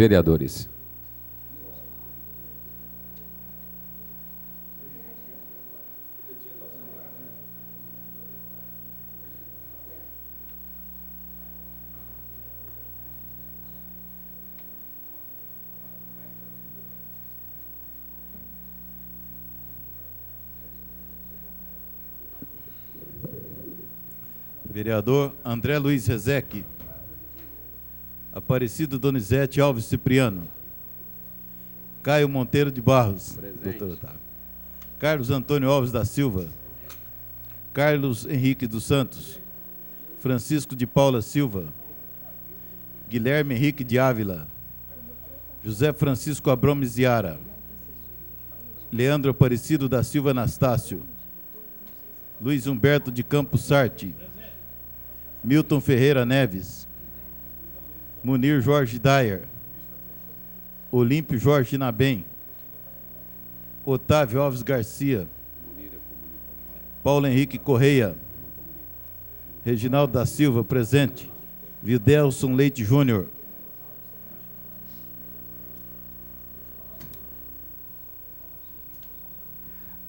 Vereadores. Vereador André Luiz Rezec. Aparecido Donizete Alves Cipriano. Caio Monteiro de Barros. Doutor Otávio. Carlos Antônio Alves da Silva. Carlos Henrique dos Santos. Francisco de Paula Silva. Guilherme Henrique de Ávila. José Francisco Abromes Ziara. Leandro Aparecido da Silva Anastácio. Luiz Humberto de Campos Sarte. Milton Ferreira Neves. Munir Jorge Dyer. Olímpio Jorge Nabem. Otávio Alves Garcia. Paulo Henrique Correia. Reginaldo da Silva, presente. Videlson Leite Júnior.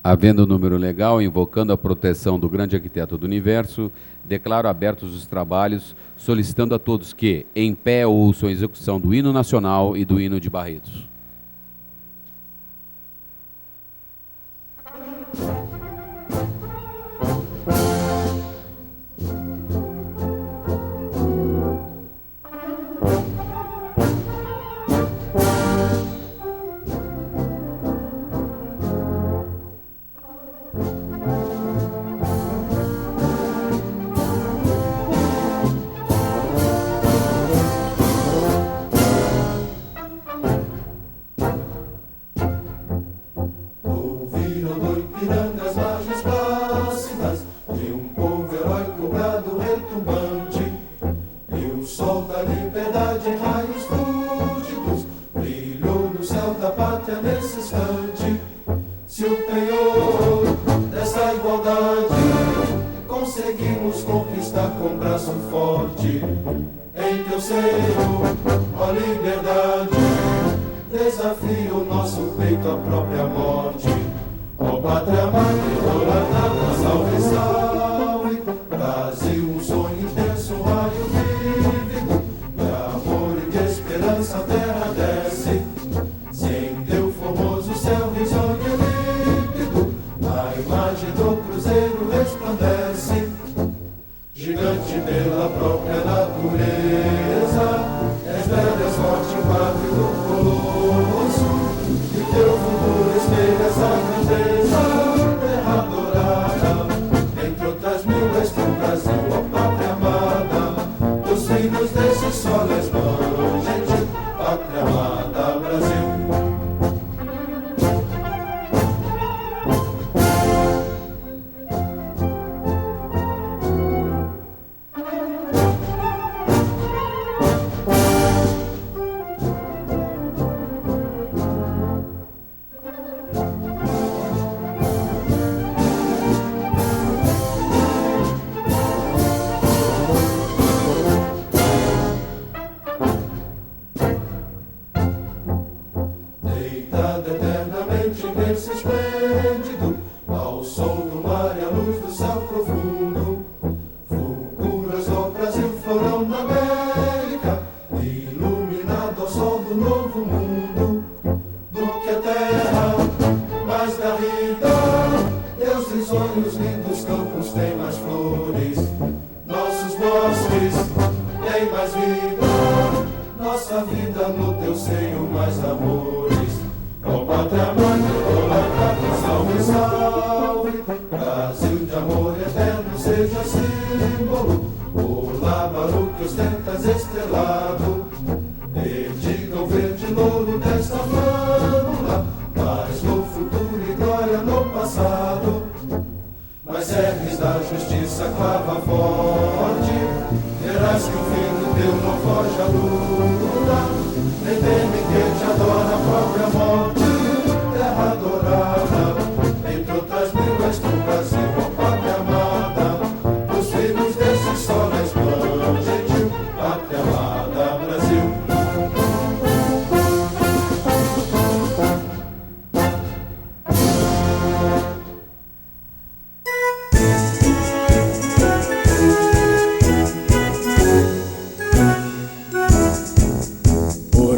Havendo número legal, invocando a proteção do grande arquiteto do universo, declaro abertos os trabalhos, solicitando a todos que, em pé, ouçam a execução do hino nacional e do hino de Barretos.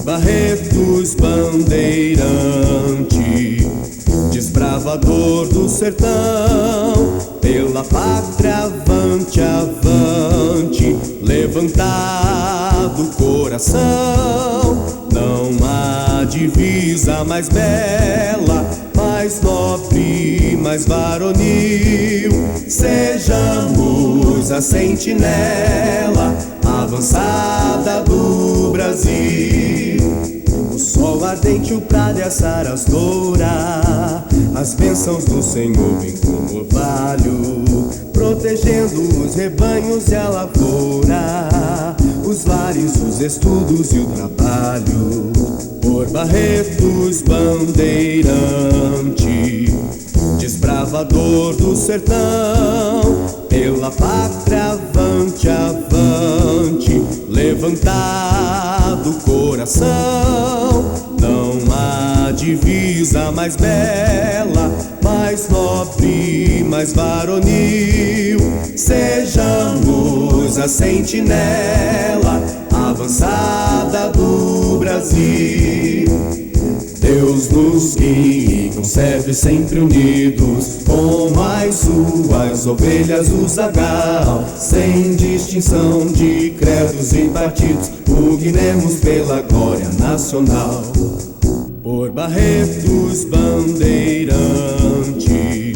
Barretos bandeirante, desbravador do sertão, pela pátria avante, avante, levantado o coração. Não há divisa mais bela, mais nobre, mais varonil. Sejamos a sentinela avançada do Brasil. O sol ardente, o prado e as sarasdora, as bênçãos do Senhor vêm como orvalho, protegendo os rebanhos e a lavoura, os lares, os estudos e o trabalho. Por Barretos bandeirante, desbravador do sertão, pela pátria avante, avante, levantado o coração. Não há divisa mais bela, mais nobre, mais varonil. Sejamos a sentinela avançada do Brasil. Deus nos guie e conserve sempre unidos, como as suas ovelhas o zagal, sem distinção de credos e partidos, pugnemos pela glória nacional. Por Barretos bandeirante,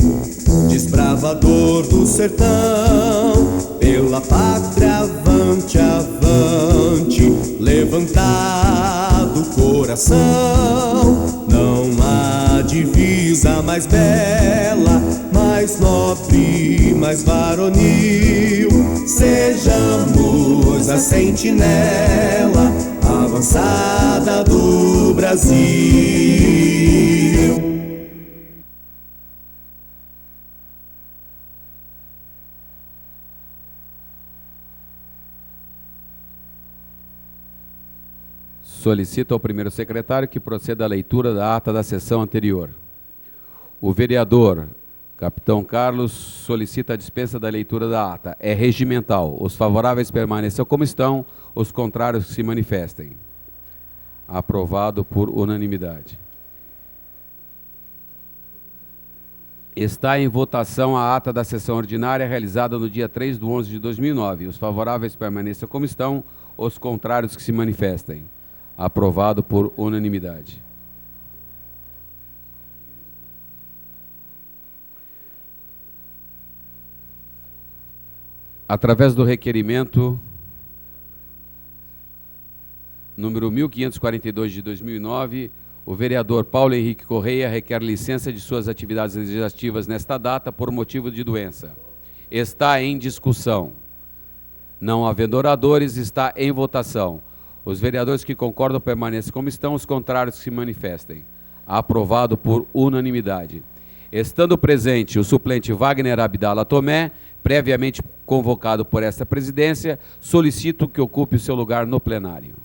desbravador do sertão, pela pátria avante, avante, levantado o coração. Não há divisa mais bela, mais nobre, mais varonil. Sejamos a sentinela avançada do Brasil. Solicito ao primeiro secretário que proceda à leitura da ata da sessão anterior. O vereador Capitão Carlos solicita a dispensa da leitura da ata. É regimental. Os favoráveis permaneçam como estão, os contrários que se manifestem. Aprovado por unanimidade. Está em votação a ata da sessão ordinária realizada no dia 3/11/2009. Os favoráveis permaneçam como estão, os contrários que se manifestem. Aprovado por unanimidade. Através do requerimento número 1542 de 2009, o vereador Paulo Henrique Correia requer licença de suas atividades legislativas nesta data por motivo de doença. Está em discussão. Não havendo oradores, está em votação. Os vereadores que concordam permaneçam como estão, os contrários que se manifestem. Aprovado por unanimidade. Estando presente o suplente Wagner Abdala Tomé, previamente convocado por esta presidência, solicito que ocupe o seu lugar no plenário.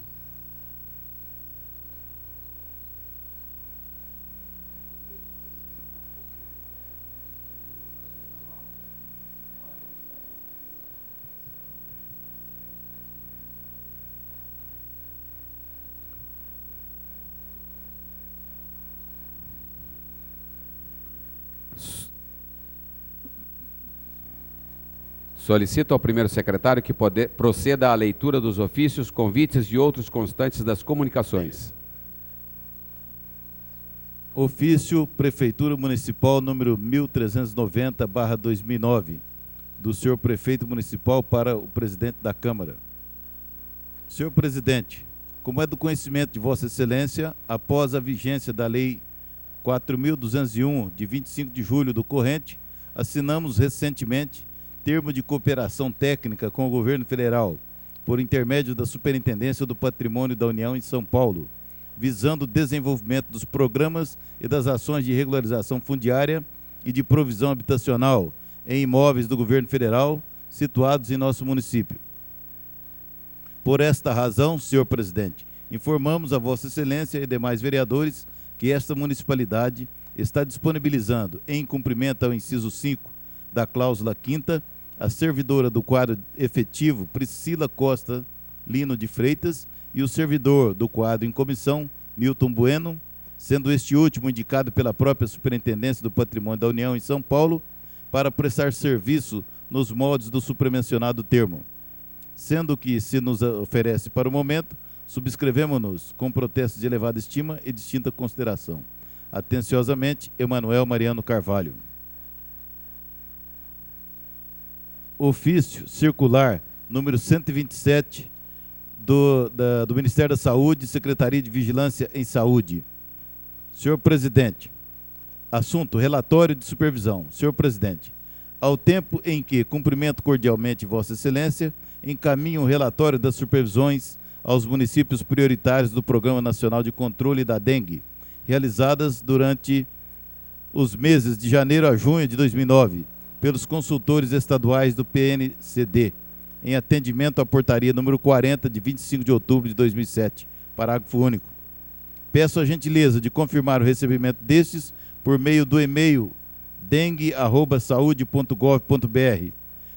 Solicito ao primeiro secretário que proceda à leitura dos ofícios, convites e outros constantes das comunicações. Ofício Prefeitura Municipal número 1390/2009, do senhor Prefeito Municipal para o Presidente da Câmara. Senhor Presidente, como é do conhecimento de Vossa Excelência, após a vigência da Lei 4.201, de 25 de julho do corrente, assinamos recentemente termo de cooperação técnica com o Governo Federal, por intermédio da Superintendência do Patrimônio da União em São Paulo, visando o desenvolvimento dos programas e das ações de regularização fundiária e de provisão habitacional em imóveis do Governo Federal situados em nosso município. Por esta razão, senhor presidente, informamos a Vossa Excelência e demais vereadores que esta municipalidade está disponibilizando, em cumprimento ao inciso 5 da cláusula 5ª, a servidora do quadro efetivo Priscila Costa Lino de Freitas, e o servidor do quadro em comissão, Milton Bueno, sendo este último indicado pela própria Superintendência do Patrimônio da União em São Paulo para prestar serviço nos moldes do supramencionado termo. Sendo que se nos oferece para o momento, subscrevemos-nos com protestos de elevada estima e distinta consideração. Atenciosamente, Emanuel Mariano Carvalho. Ofício circular número 127 do Ministério da Saúde, Secretaria de Vigilância em Saúde. Senhor Presidente, assunto relatório de supervisão. Senhor Presidente, ao tempo em que cumprimento cordialmente Vossa Excelência, encaminho o relatório das supervisões aos municípios prioritários do Programa Nacional de Controle da Dengue, realizadas durante os meses de janeiro a junho de 2009, pelos consultores estaduais do PNCD, em atendimento à portaria número 40, de 25 de outubro de 2007, parágrafo único. Peço a gentileza de confirmar o recebimento destes por meio do e-mail dengue@saude.gov.br.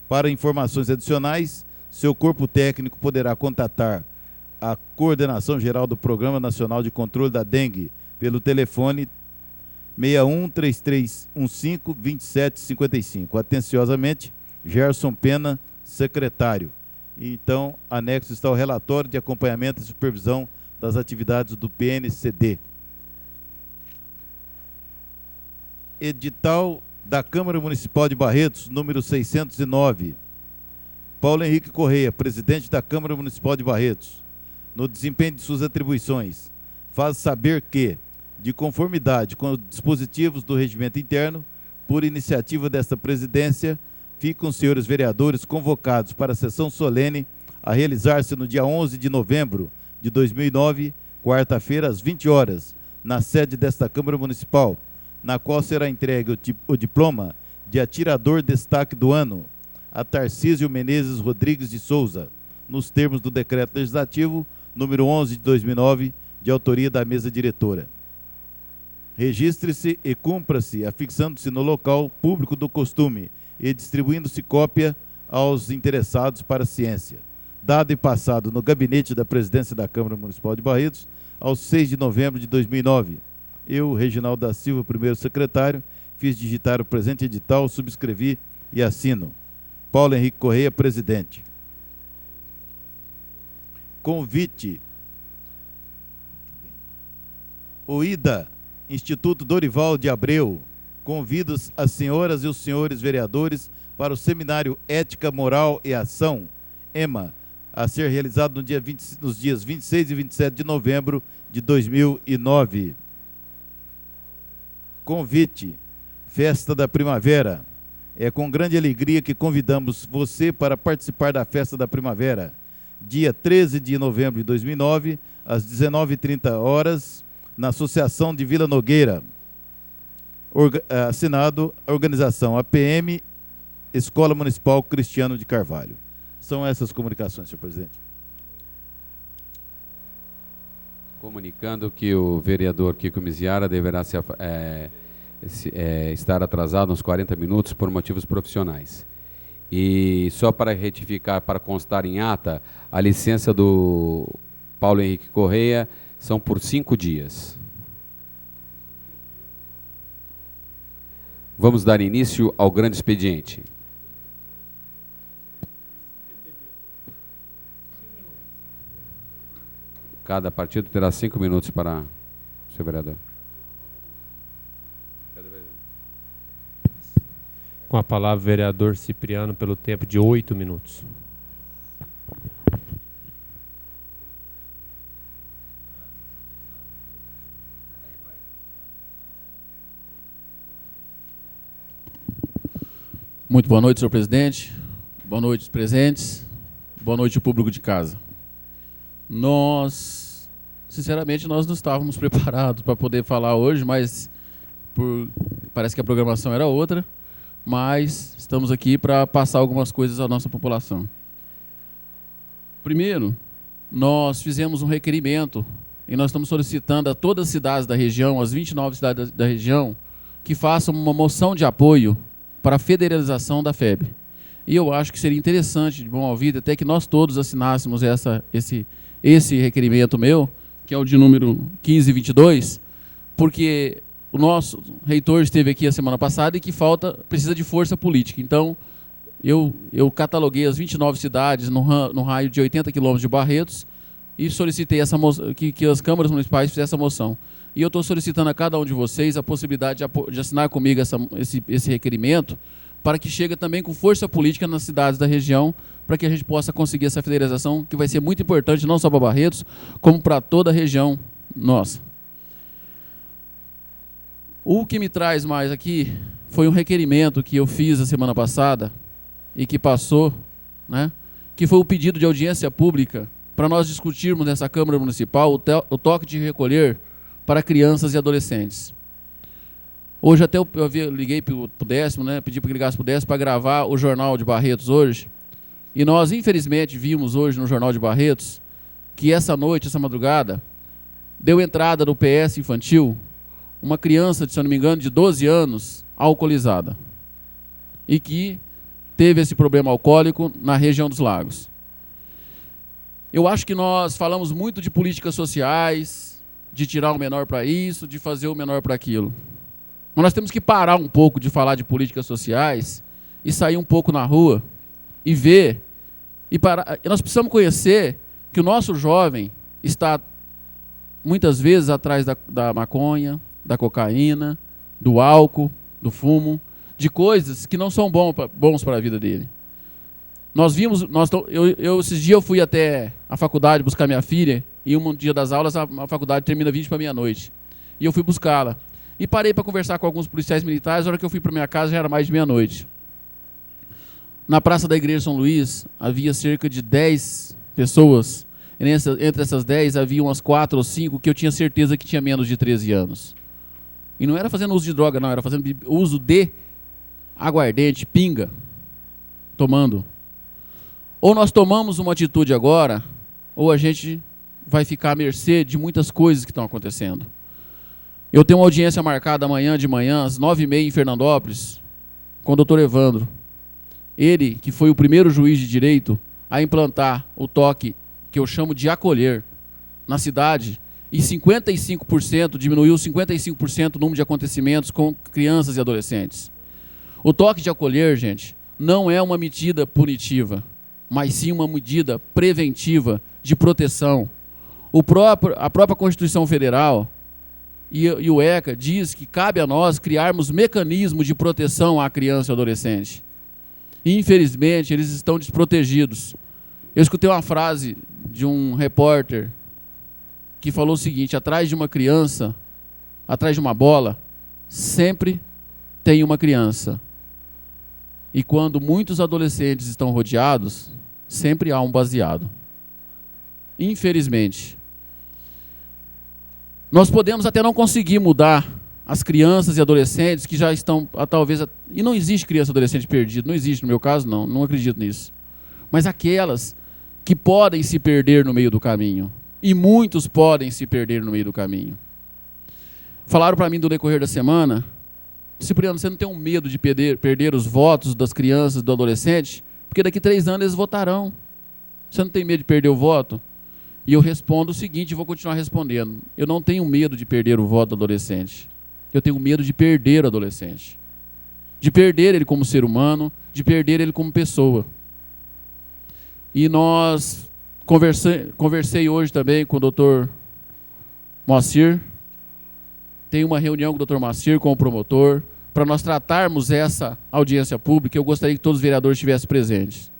Para informações adicionais, seu corpo técnico poderá contatar a Coordenação Geral do Programa Nacional de Controle da Dengue pelo telefone 61-3315-2755. Atenciosamente, Gerson Pena, secretário. Então, anexo está o relatório de acompanhamento e supervisão das atividades do PNCD. Edital da Câmara Municipal de Barretos, número 609. Paulo Henrique Correia, presidente da Câmara Municipal de Barretos, no desempenho de suas atribuições, faz saber que, de conformidade com os dispositivos do regimento interno, por iniciativa desta presidência, ficam os senhores vereadores convocados para a sessão solene a realizar-se no dia 11 de novembro de 2009, quarta-feira, às 20 horas, na sede desta Câmara Municipal, na qual será entregue o diploma de atirador destaque do ano a Tarcísio Menezes Rodrigues de Souza, nos termos do Decreto Legislativo número 11 de 2009, de autoria da mesa diretora. Registre-se e cumpra-se, afixando-se no local público do costume e distribuindo-se cópia aos interessados para a ciência. Dado e passado no gabinete da presidência da Câmara Municipal de Barretos, aos 6 de novembro de 2009. Eu, Reginaldo da Silva, primeiro secretário, fiz digitar o presente edital, subscrevi e assino. Paulo Henrique Correia, presidente. Convite. OIDA, Instituto Dorival de Abreu, convida as senhoras e os senhores vereadores para o Seminário Ética, Moral e Ação, EMA, a ser realizado nos dias 26 e 27 de novembro de 2009. Convite, Festa da Primavera. É com grande alegria que convidamos você para participar da Festa da Primavera, dia 13 de novembro de 2009, às 19h30, na Associação de Vila Nogueira. Assinado a organização APM, Escola Municipal Cristiano de Carvalho. São essas comunicações, senhor presidente. Comunicando que o vereador Kiko Miziara deverá estar atrasado uns 40 minutos por motivos profissionais. E só para retificar, para constar em ata, a licença do Paulo Henrique Correia são por 5 dias. Vamos dar início ao grande expediente. Cada partido terá 5 minutos para o seu vereador. Com a palavra, o vereador Cipriano, pelo tempo de 8 minutos. Muito boa noite, senhor presidente. Boa noite, os presentes. Boa noite, o público de casa. Sinceramente, nós não estávamos preparados para poder falar hoje, mas parece que a programação era outra, mas estamos aqui para passar algumas coisas à nossa população. Primeiro, nós fizemos um requerimento e nós estamos solicitando a todas as cidades da região, as 29 cidades da região, que façam uma moção de apoio para a federalização da FEB. E eu acho que seria interessante, de bom ouvido, até que nós todos assinássemos esse esse requerimento meu, que é o de número 1522, porque o nosso reitor esteve aqui a semana passada e que precisa de força política. Então, eu cataloguei as 29 cidades no raio de 80 quilômetros de Barretos e solicitei que as câmaras municipais fizessem essa moção. E eu estou solicitando a cada um de vocês a possibilidade de assinar comigo esse requerimento, para que chegue também com força política nas cidades da região, para que a gente possa conseguir essa federalização, que vai ser muito importante, não só para Barretos, como para toda a região nossa. O que me traz mais aqui foi um requerimento que eu fiz a semana passada e que passou, né, que foi o pedido de audiência pública para nós discutirmos nessa Câmara Municipal o toque de recolher para crianças e adolescentes. Hoje até eu liguei para o Décimo, né, pedi para que ligasse para o Décimo para gravar o Jornal de Barretos hoje, e nós infelizmente vimos hoje no Jornal de Barretos que essa noite, essa madrugada, deu entrada no PS infantil uma criança, se eu não me engano, de 12 anos, alcoolizada, e que teve esse problema alcoólico na região dos Lagos. Eu acho que nós falamos muito de políticas sociais, de tirar o menor para isso, de fazer o menor para aquilo. Mas nós temos que parar um pouco de falar de políticas sociais e sair um pouco na rua e ver. E nós precisamos conhecer que o nosso jovem está, muitas vezes, atrás da maconha, da cocaína, do álcool, do fumo, de coisas que não são bons para a vida dele. Nós vimos, esses dias eu fui até a faculdade buscar minha filha, e um dia das aulas a faculdade termina 20 para meia-noite. E eu fui buscá-la. E parei para conversar com alguns policiais militares, a hora que eu fui para minha casa já era mais de meia-noite. Na praça da Igreja São Luís havia cerca de 10 pessoas. Entre essas 10 havia umas 4 ou 5 que eu tinha certeza que tinha menos de 13 anos. E não era fazendo uso de droga, não, era fazendo uso de aguardente, pinga, tomando. Ou nós tomamos uma atitude agora, ou a gente vai ficar à mercê de muitas coisas que estão acontecendo. Eu tenho uma audiência marcada amanhã de manhã, às 9h30 em Fernandópolis, com o doutor Evandro. Ele, que foi o primeiro juiz de direito a implantar o toque, que eu chamo de acolher, na cidade, e 55%, diminuiu 55% o número de acontecimentos com crianças e adolescentes. O toque de acolher, gente, não é uma medida punitiva, mas sim uma medida preventiva de proteção. A própria Constituição Federal e o ECA diz que cabe a nós criarmos mecanismos de proteção à criança e ao adolescente. E, infelizmente, eles estão desprotegidos. Eu escutei uma frase de um repórter que falou o seguinte: atrás de uma criança, atrás de uma bola, sempre tem uma criança. E quando muitos adolescentes estão rodeados, sempre há um baseado. Infelizmente. Nós podemos até não conseguir mudar as crianças e adolescentes que já estão, talvez... E não existe criança e adolescente perdido, não existe no meu caso, não acredito nisso. Mas aquelas que podem se perder no meio do caminho. E muitos podem se perder no meio do caminho. Falaram para mim do decorrer da semana: Cipriano, você não tem um medo de perder os votos das crianças e do adolescente? Porque daqui 3 anos eles votarão. Você não tem medo de perder o voto? E eu respondo o seguinte, e vou continuar respondendo: eu não tenho medo de perder o voto do adolescente. Eu tenho medo de perder o adolescente. De perder ele como ser humano, de perder ele como pessoa. E nós conversei hoje também com o doutor Moacir. Tem uma reunião com o doutor Moacir, com o promotor, para nós tratarmos essa audiência pública. Eu gostaria que todos os vereadores estivessem presentes.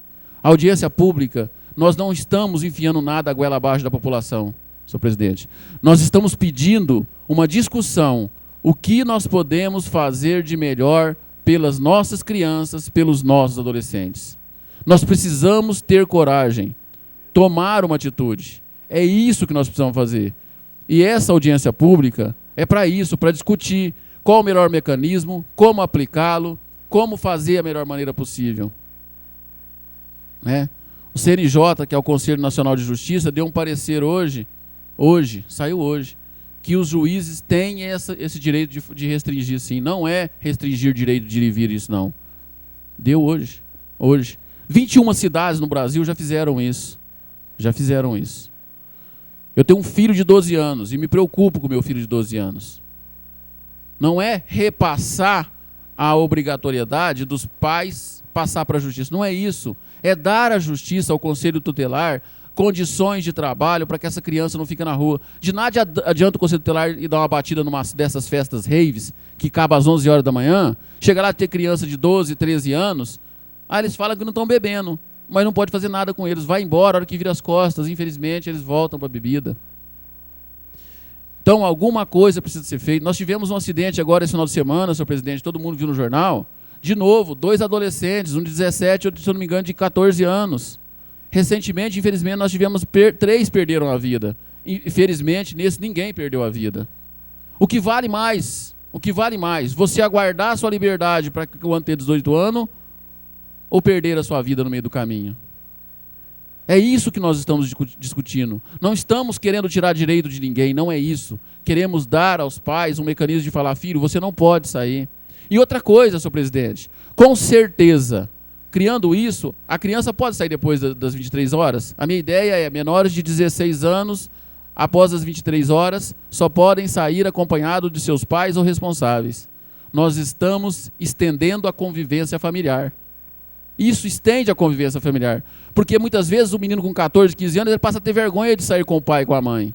A audiência pública, nós não estamos enfiando nada a goela abaixo da população, senhor presidente. Nós estamos pedindo uma discussão, o que nós podemos fazer de melhor pelas nossas crianças, pelos nossos adolescentes. Nós precisamos ter coragem, tomar uma atitude. É isso que nós precisamos fazer. E essa audiência pública é para isso, para discutir qual o melhor mecanismo, como aplicá-lo, como fazer a melhor maneira possível. Né? O CNJ, que é o Conselho Nacional de Justiça, deu um parecer saiu hoje, que os juízes têm esse direito de restringir, sim. Não é restringir direito de ir e vir isso, não. Deu hoje. 21 cidades no Brasil já fizeram isso. Eu tenho um filho de 12 anos e me preocupo com o meu filho de 12 anos. Não é repassar a obrigatoriedade dos pais passar para a justiça. Não é isso. É dar à justiça, ao conselho tutelar, condições de trabalho para que essa criança não fique na rua. De nada adianta o conselho tutelar ir dar uma batida numa dessas festas raves, que acaba às 11 horas da manhã, chega lá a ter criança de 12, 13 anos, aí eles falam que não estão bebendo, mas não pode fazer nada com eles. Vai embora, a hora que vira as costas, infelizmente, eles voltam para a bebida. Então, alguma coisa precisa ser feita. Nós tivemos um acidente agora esse final de semana, senhor presidente, todo mundo viu no jornal. De novo, 2 adolescentes, um de 17 e outro, se eu não me engano, de 14 anos. Recentemente, infelizmente, nós tivemos 3 perderam a vida. Infelizmente, nesse ninguém perdeu a vida. O que vale mais? O que vale mais? Você aguardar a sua liberdade para o ano ter 18 anos ou perder a sua vida no meio do caminho? É isso que nós estamos discutindo. Não estamos querendo tirar direito de ninguém, não é isso. Queremos dar aos pais um mecanismo de falar, filho, você não pode sair. E outra coisa, senhor presidente, com certeza, criando isso, a criança pode sair depois das 23 horas? A minha ideia é, menores de 16 anos, após as 23 horas, só podem sair acompanhados de seus pais ou responsáveis. Nós estamos estendendo a convivência familiar. Isso estende a convivência familiar. Porque muitas vezes o menino com 14, 15 anos, ele passa a ter vergonha de sair com o pai e com a mãe.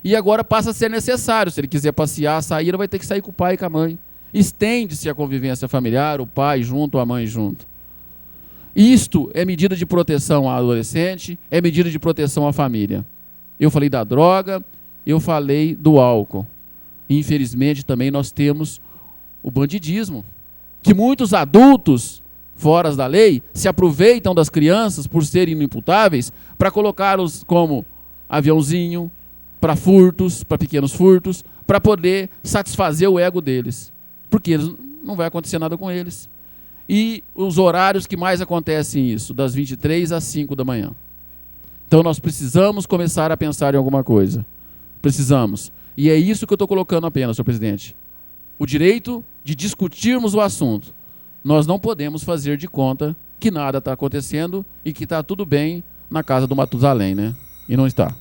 E agora passa a ser necessário. Se ele quiser passear, sair, ele vai ter que sair com o pai e com a mãe. Estende-se a convivência familiar, o pai junto, a mãe junto. Isto é medida de proteção ao adolescente, é medida de proteção à família. Eu falei da droga, eu falei do álcool. Infelizmente também nós temos o bandidismo, que muitos adultos fora da lei se aproveitam das crianças por serem inimputáveis para colocá-los como aviãozinho, para furtos, para pequenos furtos, para poder satisfazer o ego deles. Porque eles, não vai acontecer nada com eles. E os horários que mais acontecem isso, das 23 às 5 da manhã. Então nós precisamos começar a pensar em alguma coisa. Precisamos. E é isso que eu estou colocando apenas, senhor presidente. O direito de discutirmos o assunto. Nós não podemos fazer de conta que nada está acontecendo e que está tudo bem na casa do Matusalém, né? E não está.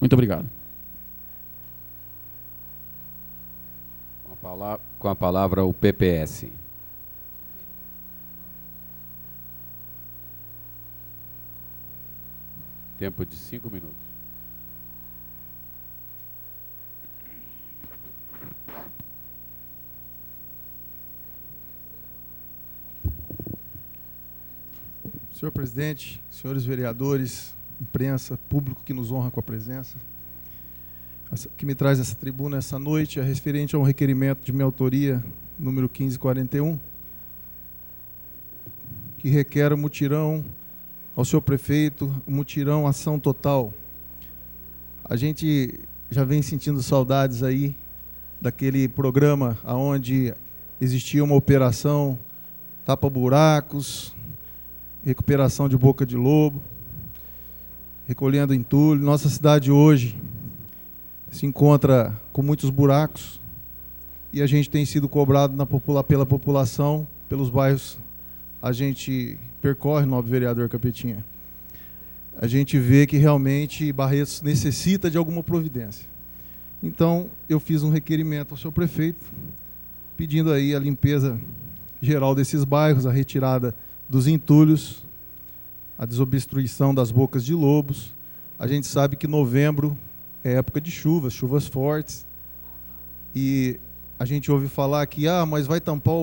Muito obrigado. Com a palavra o PPS. Tempo de 5 minutos. Senhor presidente, senhores vereadores, imprensa, público que nos honra com a presença, que me traz essa tribuna essa noite é referente a um requerimento de minha autoria, número 1541, que requer o mutirão ao senhor prefeito, o mutirão Ação Total. A gente já vem sentindo saudades aí daquele programa onde existia uma operação tapa-buracos, recuperação de boca de lobo, recolhendo entulho. Nossa cidade hoje se encontra com muitos buracos e a gente tem sido cobrado pela população, pelos bairros a gente percorre, nobre vereador Capetinha. A gente vê que realmente Barretos necessita de alguma providência. Então, eu fiz um requerimento ao senhor prefeito, pedindo aí a limpeza geral desses bairros, a retirada dos entulhos, a desobstruição das bocas de lobos. A gente sabe que novembro é época de chuvas, chuvas fortes, e a gente ouve falar que, mas vai tampar,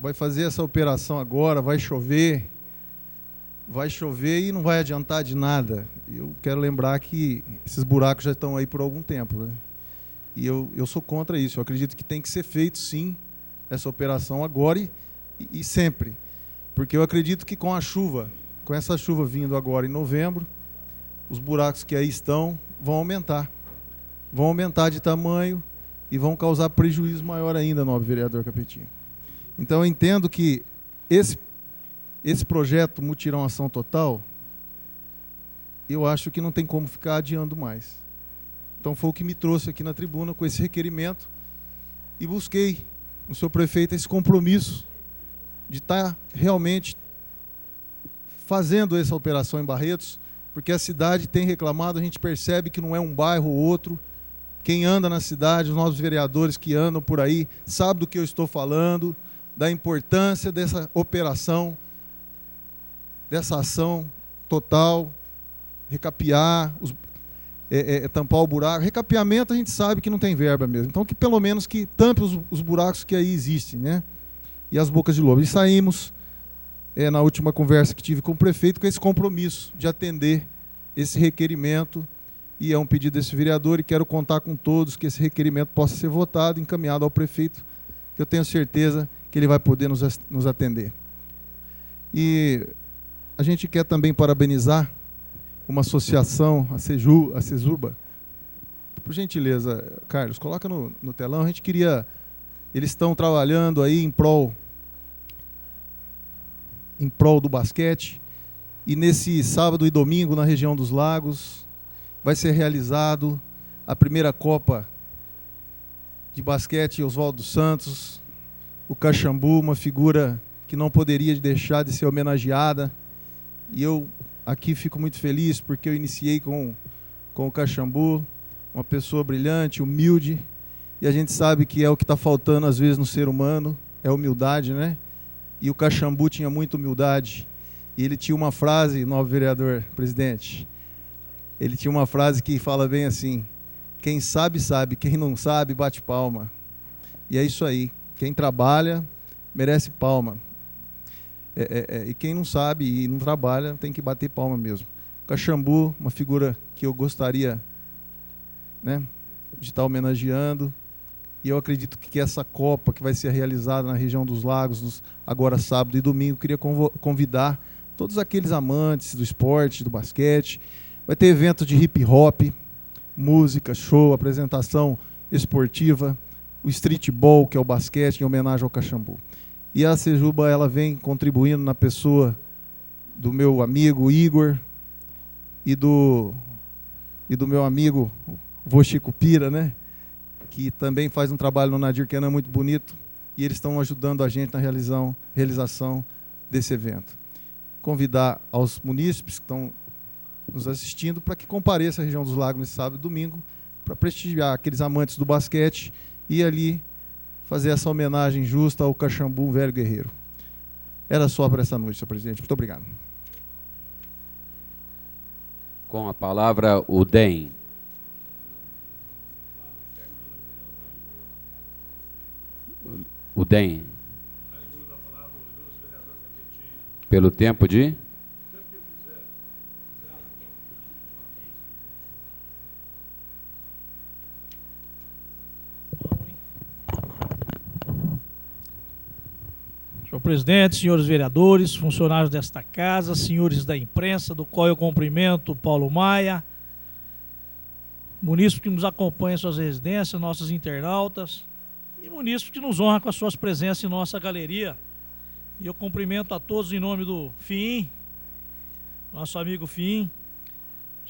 vai fazer essa operação agora, vai chover e não vai adiantar de nada. Eu quero lembrar que esses buracos já estão aí por algum tempo, né? E eu sou contra isso. Eu acredito que tem que ser feito, sim, essa operação agora e sempre. Porque eu acredito que com essa chuva vindo agora em novembro, os buracos que aí estão vão aumentar de tamanho e vão causar prejuízo maior ainda, nobre vereador Capetinha. Então eu entendo que esse projeto Mutirão Ação Total, eu acho que não tem como ficar adiando mais. Então foi o que me trouxe aqui na tribuna com esse requerimento e busquei no senhor prefeito esse compromisso de estar realmente fazendo essa operação em Barretos, porque a cidade tem reclamado, a gente percebe que não é um bairro ou outro. Quem anda na cidade, os nossos vereadores que andam por aí, sabe do que eu estou falando, da importância dessa operação, dessa ação total, recapear, tampar o buraco. Recapeamento a gente sabe que não tem verba mesmo, então que pelo menos que tampe os buracos que aí existem, né? E as bocas de lobo. E saímos, na última conversa que tive com o prefeito, com esse compromisso de atender esse requerimento, e é um pedido desse vereador, e quero contar com todos que esse requerimento possa ser votado, encaminhado ao prefeito, que eu tenho certeza que ele vai poder nos atender. E a gente quer também parabenizar uma associação, a Cesuba. Por gentileza, Carlos, coloca no telão. A gente queria... Eles estão trabalhando aí em prol do basquete, e nesse sábado e domingo, na região dos Lagos, vai ser realizado a primeira Copa de Basquete Oswaldo dos Santos, o Caxambu, uma figura que não poderia deixar de ser homenageada. E eu aqui fico muito feliz porque eu iniciei com o Caxambu, uma pessoa brilhante, humilde, e a gente sabe que é o que está faltando às vezes no ser humano, é humildade, né? E o Caxambu tinha muita humildade, e ele tinha uma frase, novo vereador, presidente, ele tinha uma frase que fala bem assim: quem sabe, sabe, quem não sabe, bate palma. E é isso aí, quem trabalha, merece palma. E quem não sabe e não trabalha, tem que bater palma mesmo. Caxambu, uma figura que eu gostaria, né, de estar homenageando, e eu acredito que essa Copa que vai ser realizada na região dos Lagos, agora sábado e domingo, queria convidar todos aqueles amantes do esporte, do basquete. Vai ter evento de hip hop, música, show, apresentação esportiva, o streetball, que é o basquete, em homenagem ao Caxambu. E a Cejuba, ela vem contribuindo na pessoa do meu amigo Igor e do meu amigo vô Chico Pira, né? Que também faz um trabalho no Nadir Kenan muito bonito, e eles estão ajudando a gente na realização desse evento. Convidar aos munícipes que estão nos assistindo para que compareça à região dos Lagos nesse sábado e domingo, para prestigiar aqueles amantes do basquete e ali fazer essa homenagem justa ao Caxambu, um velho guerreiro. Era só para essa noite, senhor presidente. Muito obrigado. Com a palavra, o DEM. O DEM. Pelo tempo de... Senhor presidente, senhores vereadores, funcionários desta casa, senhores da imprensa, do qual eu cumprimento Paulo Maia, munícipes que nos acompanham em suas residências, nossos internautas, e munícipes que nos honram com as suas presenças em nossa galeria. E eu cumprimento a todos em nome do FIIM, nosso amigo FIIM.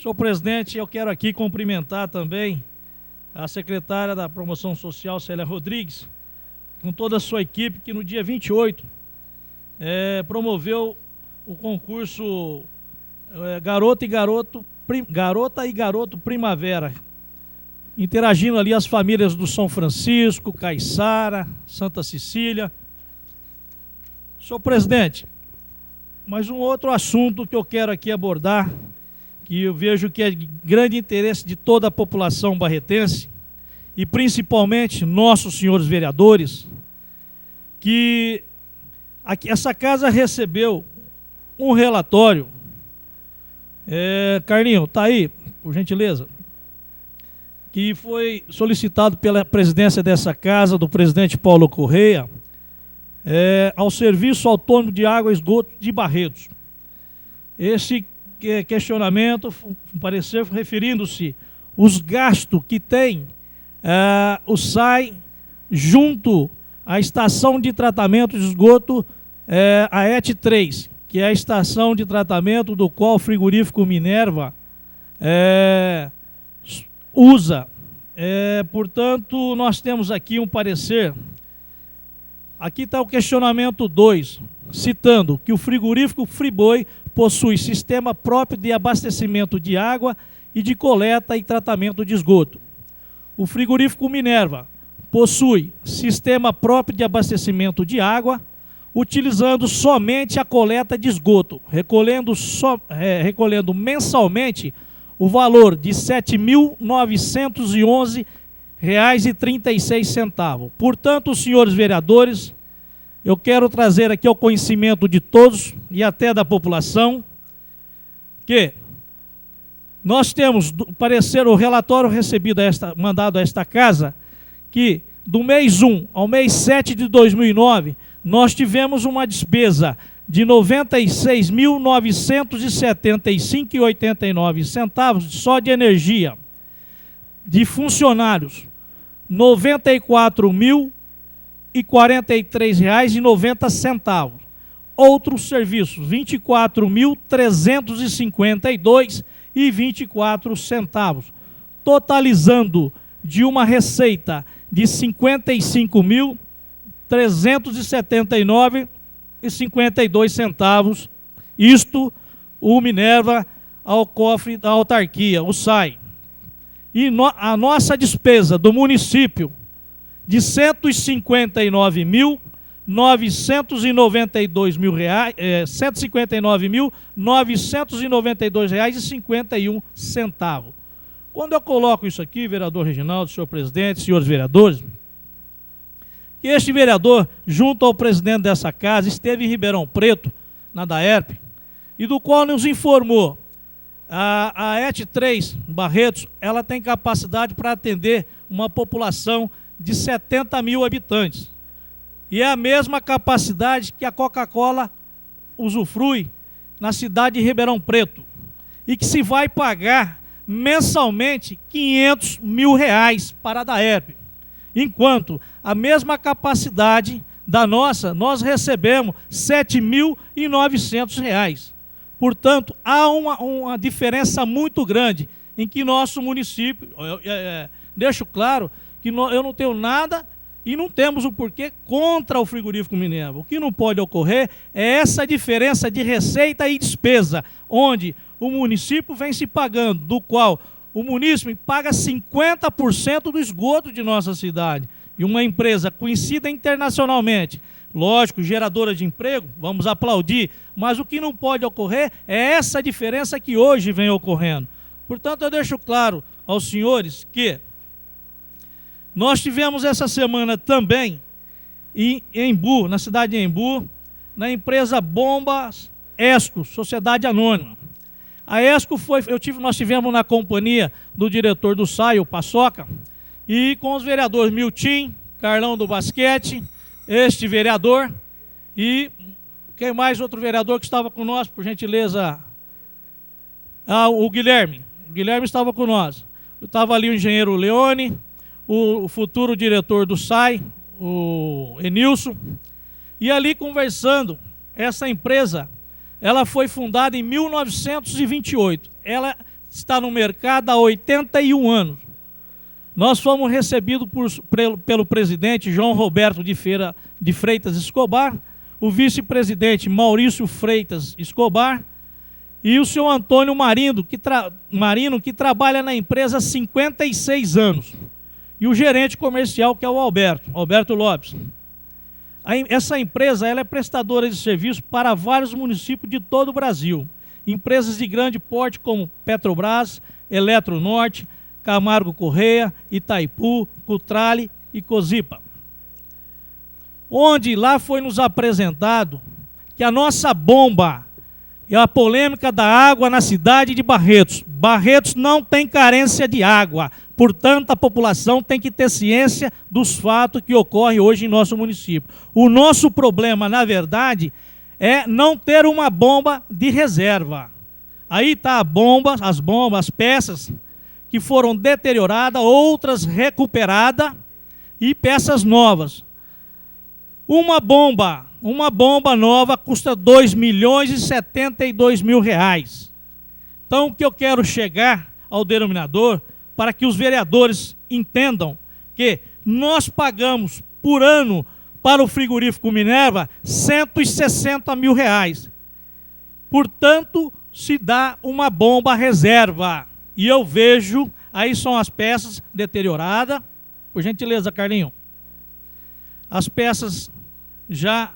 Senhor presidente, eu quero aqui cumprimentar também a secretária da Promoção Social, Célia Rodrigues, com toda a sua equipe, que no dia 28 promoveu o concurso Garota e Garoto Primavera, interagindo ali as famílias do São Francisco, Caiçara, Santa Cecília. Senhor presidente, mas um outro assunto que eu quero aqui abordar, que eu vejo que é de grande interesse de toda a população barretense, e principalmente nossos senhores vereadores, que essa casa recebeu um relatório. Carlinho, está aí, por gentileza, que foi solicitado pela presidência dessa casa, do presidente Paulo Correia, ao Serviço Autônomo de Água e Esgoto de Barretos. Esse questionamento, um parecer referindo-se os gastos que tem o SAI junto à estação de tratamento de esgoto, a ET 3, que é a estação de tratamento do qual o frigorífico Minerva usa. Portanto, nós temos aqui um parecer. Aqui está o questionamento 2, citando que o frigorífico Friboi possui sistema próprio de abastecimento de água e de coleta e tratamento de esgoto. O frigorífico Minerva possui sistema próprio de abastecimento de água, utilizando somente a coleta de esgoto, recolhendo mensalmente o valor de R$ 7.911,36. Portanto, senhores vereadores, eu quero trazer aqui ao conhecimento de todos e até da população que nós temos o relatório recebido mandado a esta casa, que do mês 1 ao mês 7 de 2009, nós tivemos uma despesa de R$ 96.975,89 só de energia. De funcionários, R$ 94.043,90. Outros serviços, R$ 24.352,24, totalizando de uma receita de R$ 55.379,52. Isto o Minerva ao cofre da autarquia, o SAI. E a nossa despesa do município de R$ 159.992,51. Quando eu coloco isso aqui, vereador Reginaldo, senhor presidente, senhores vereadores, que este vereador, junto ao presidente dessa casa, esteve em Ribeirão Preto, na DAERP, e do qual nos informou, a ET3 Barretos, ela tem capacidade para atender uma população de 70 mil habitantes. E é a mesma capacidade que a Coca-Cola usufrui na cidade de Ribeirão Preto. E que se vai pagar mensalmente R$ 500 mil para a DAERP. Enquanto a mesma capacidade da nossa, nós recebemos R$ 7.900. Portanto, há uma diferença muito grande em que nosso município, deixo claro que eu não tenho nada e não temos o porquê contra o frigorífico Minerva. O que não pode ocorrer é essa diferença de receita e despesa, onde o município vem se pagando, do qual o município paga 50% do esgoto de nossa cidade. E uma empresa conhecida internacionalmente, lógico, geradora de emprego, vamos aplaudir, mas o que não pode ocorrer é essa diferença que hoje vem ocorrendo. Portanto, eu deixo claro aos senhores que nós tivemos essa semana também em Embu, na cidade de Embu, na empresa Bombas Esco, Sociedade Anônima. A Esco nós tivemos na companhia do diretor do SAI, o Paçoca, e com os vereadores Miltim, Carlão do Basquete, este vereador, e quem mais, outro vereador que estava com nós, por gentileza, o Guilherme. O Guilherme estava com nós. Estava ali o engenheiro Leone, o futuro diretor do SAI, o Enilson, e ali conversando, essa empresa, ela foi fundada em 1928, ela está no mercado há 81 anos. Nós fomos recebidos pelo presidente João Roberto de Freitas Escobar, o vice-presidente Maurício Freitas Escobar e o senhor Antônio Marino, que trabalha na empresa há 56 anos. E o gerente comercial, que é o Alberto Lopes. Essa empresa ela é prestadora de serviço para vários municípios de todo o Brasil. Empresas de grande porte como Petrobras, Eletronorte, Camargo Correia, Itaipu, Cutrale e Cozipa. Onde lá foi nos apresentado que a nossa bomba é a polêmica da água na cidade de Barretos. Barretos não tem carência de água, portanto a população tem que ter ciência dos fatos que ocorrem hoje em nosso município. O nosso problema, na verdade, é não ter uma bomba de reserva. Aí está as peças que foram deterioradas, outras recuperadas e peças novas. Uma bomba nova custa R$ 2.072.000. Então, o que eu quero chegar ao denominador, para que os vereadores entendam que nós pagamos por ano para o frigorífico Minerva R$ 160 mil. Portanto, se dá uma bomba reserva. E eu vejo, aí são as peças deterioradas. Por gentileza, Carlinho. As peças já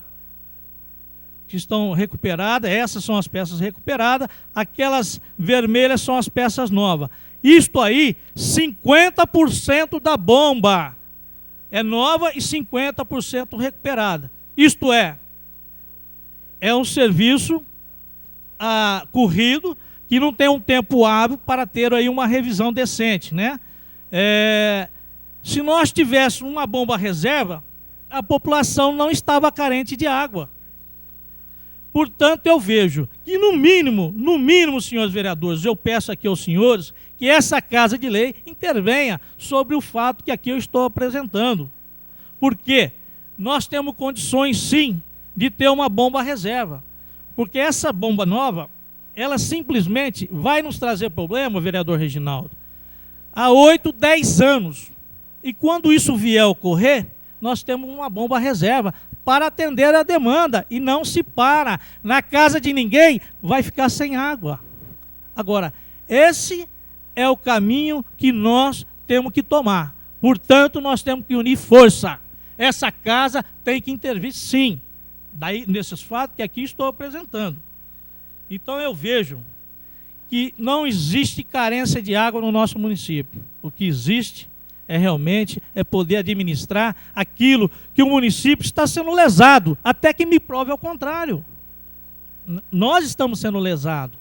que estão recuperadas, essas são as peças recuperadas, aquelas vermelhas são as peças novas. Isto aí, 50% da bomba é nova e 50% recuperada. Isto é um serviço corrido que não tem um tempo hábil para ter aí uma revisão decente, né? Se nós tivéssemos uma bomba reserva, a população não estava carente de água. Portanto, eu vejo que no mínimo, senhores vereadores, eu peço aqui aos senhores que essa Casa de Lei intervenha sobre o fato que aqui eu estou apresentando. Porque nós temos condições, sim, de ter uma bomba reserva. Porque essa bomba nova, ela simplesmente vai nos trazer problema, vereador Reginaldo, há 8, 10 anos. E quando isso vier a ocorrer, nós temos uma bomba reserva para atender a demanda e não se para. Na casa de ninguém vai ficar sem água. Agora, esse é o caminho que nós temos que tomar. Portanto, nós temos que unir força. Essa casa tem que intervir, sim. Daí, nesses fatos que aqui estou apresentando. Então, eu vejo que não existe carência de água no nosso município. O que existe realmente poder administrar aquilo que o município está sendo lesado, até que me prove ao contrário. Nós estamos sendo lesados,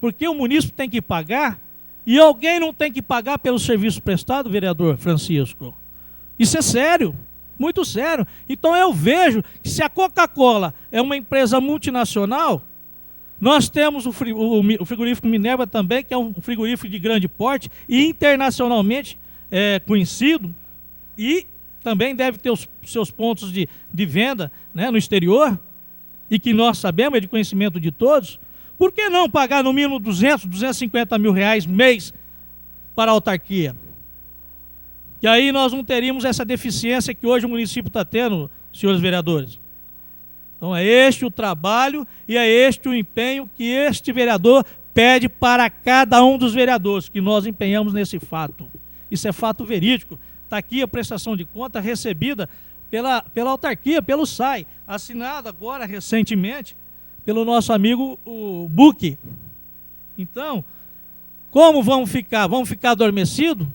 porque o município tem que pagar e alguém não tem que pagar pelo serviço prestado, vereador Francisco. Isso é sério, muito sério. Então eu vejo que se a Coca-Cola é uma empresa multinacional, nós temos o frigorífico Minerva também, que é um frigorífico de grande porte e internacionalmente conhecido, e também deve ter os seus pontos de venda, né, no exterior, e que nós sabemos, é de conhecimento de todos. Por que não pagar no mínimo 250 mil reais mês para a autarquia? E aí nós não teríamos essa deficiência que hoje o município está tendo, senhores vereadores. Então é este o trabalho e é este o empenho que este vereador pede para cada um dos vereadores, que nós empenhamos nesse fato. Isso é fato verídico. Está aqui a prestação de conta recebida pela autarquia, pelo SAI, assinada agora recentemente pelo nosso amigo o Buque. Então, como vamos ficar? Vamos ficar adormecidos?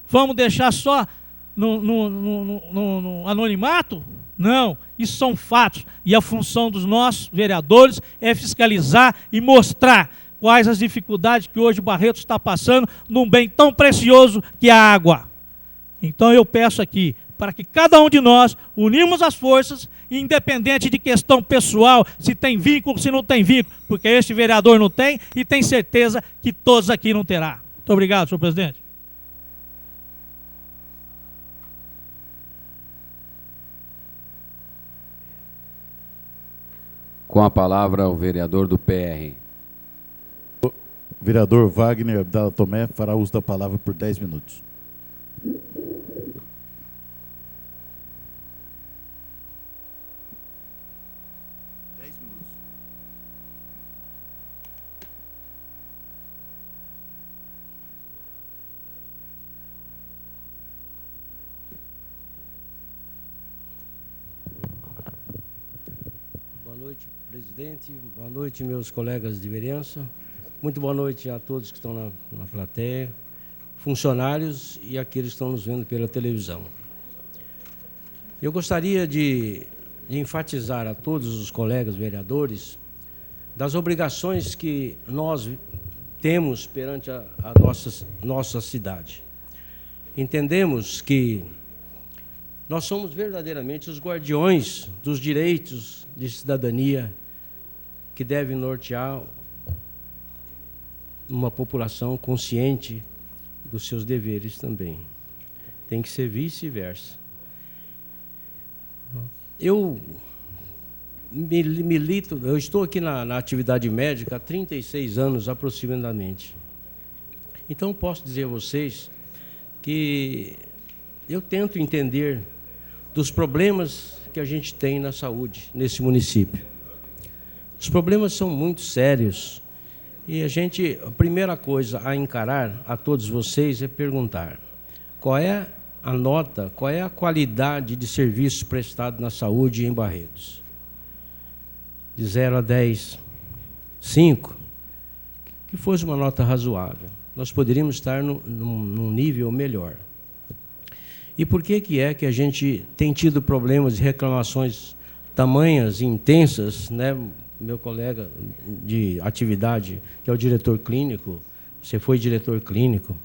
Vamos deixar só no anonimato? Não, isso são fatos. E a função dos nossos vereadores é fiscalizar e mostrar quais as dificuldades que hoje o Barreto está passando num bem tão precioso que é a água. Então eu peço aqui, para que cada um de nós unimos as forças, independente de questão pessoal, se tem vínculo, se não tem vínculo, porque este vereador não tem e tem certeza que todos aqui não terá. Muito obrigado, senhor presidente. Com a palavra o vereador do PR. O vereador Wagner Abdala Tomé fará uso da palavra por 10 minutos. Boa noite, presidente. Boa noite, meus colegas de vereança. Muito boa noite a todos que estão na plateia, funcionários e aqueles que estão nos vendo pela televisão. Eu gostaria de enfatizar a todos os colegas vereadores das obrigações que nós temos perante a nossa cidade. Entendemos que nós somos verdadeiramente os guardiões dos direitos de cidadania que devem nortear uma população consciente dos seus deveres também. Tem que ser vice-versa. Eu milito, eu estou aqui na atividade médica há 36 anos aproximadamente. Então posso dizer a vocês que eu tento entender dos problemas que a gente tem na saúde nesse município. Os problemas são muito sérios e a primeira coisa a encarar a todos vocês é perguntar qual é a nota, qual é a qualidade de serviço prestado na saúde em Barretos. De 0 a 10, 5, que fosse uma nota razoável. Nós poderíamos estar num nível melhor. E por que é que a gente tem tido problemas e reclamações tamanhas e intensas, né? Meu colega de atividade, que é o diretor clínico, você foi diretor clínico.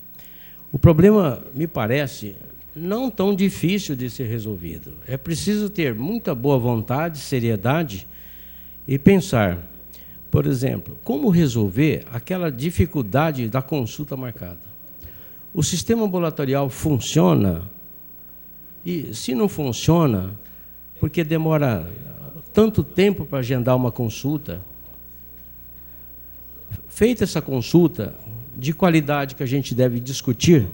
O problema, me parece, não tão difícil de ser resolvido. É preciso ter muita boa vontade, seriedade e pensar, por exemplo, como resolver aquela dificuldade da consulta marcada. O sistema ambulatorial funciona e, se não funciona, porque demora tanto tempo para agendar uma consulta, feita essa consulta de qualidade que a gente deve discutir,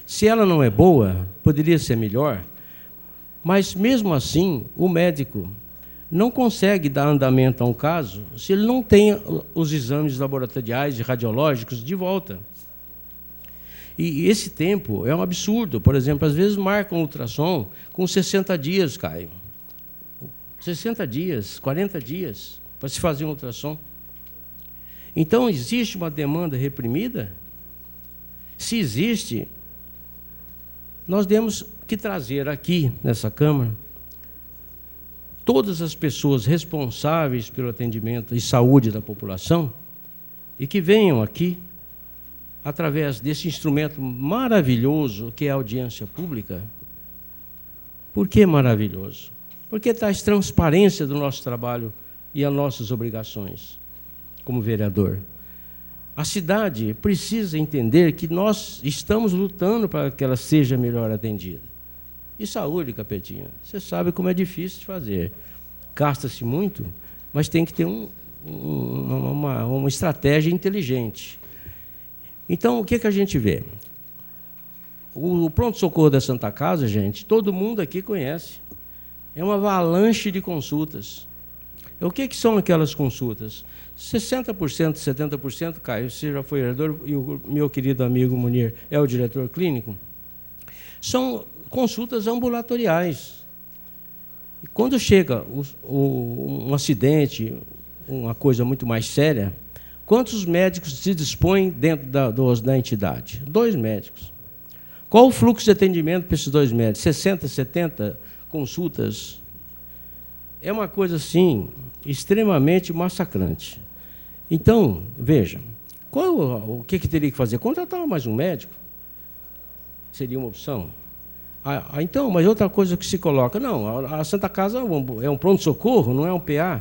se ela não é boa, poderia ser melhor, mas mesmo assim o médico não consegue dar andamento a um caso se ele não tem os exames laboratoriais e radiológicos de volta. E esse tempo é um absurdo. Por exemplo, às vezes marcam um ultrassom com 60 dias, Caio. 60 dias, 40 dias para se fazer um ultrassom. Então, existe uma demanda reprimida? Se existe, nós temos que trazer aqui, nessa Câmara, todas as pessoas responsáveis pelo atendimento e saúde da população e que venham aqui, através desse instrumento maravilhoso que é a audiência pública. Por que maravilhoso? Porque traz transparência do nosso trabalho e as nossas obrigações como vereador. A cidade precisa entender que nós estamos lutando para que ela seja melhor atendida. E saúde, Capetinha, você sabe como é difícil de fazer. Gasta-se muito, mas tem que ter uma estratégia inteligente. Então, o que a gente vê? O pronto-socorro da Santa Casa, gente, todo mundo aqui conhece. É uma avalanche de consultas. O que são aquelas consultas? 60%, 70%, Caio, você já foi vereador, e o meu querido amigo Munir é o diretor clínico, são consultas ambulatoriais. E quando chega um acidente, uma coisa muito mais séria, quantos médicos se dispõem dentro da entidade? 2 médicos. Qual o fluxo de atendimento para esses 2 médicos? 60, 70 consultas? É uma coisa, assim, extremamente massacrante. Então, veja, o que teria que fazer? Contratar mais um médico? Seria uma opção? Então, mas outra coisa que se coloca, não, a Santa Casa é um pronto-socorro, não é um PA,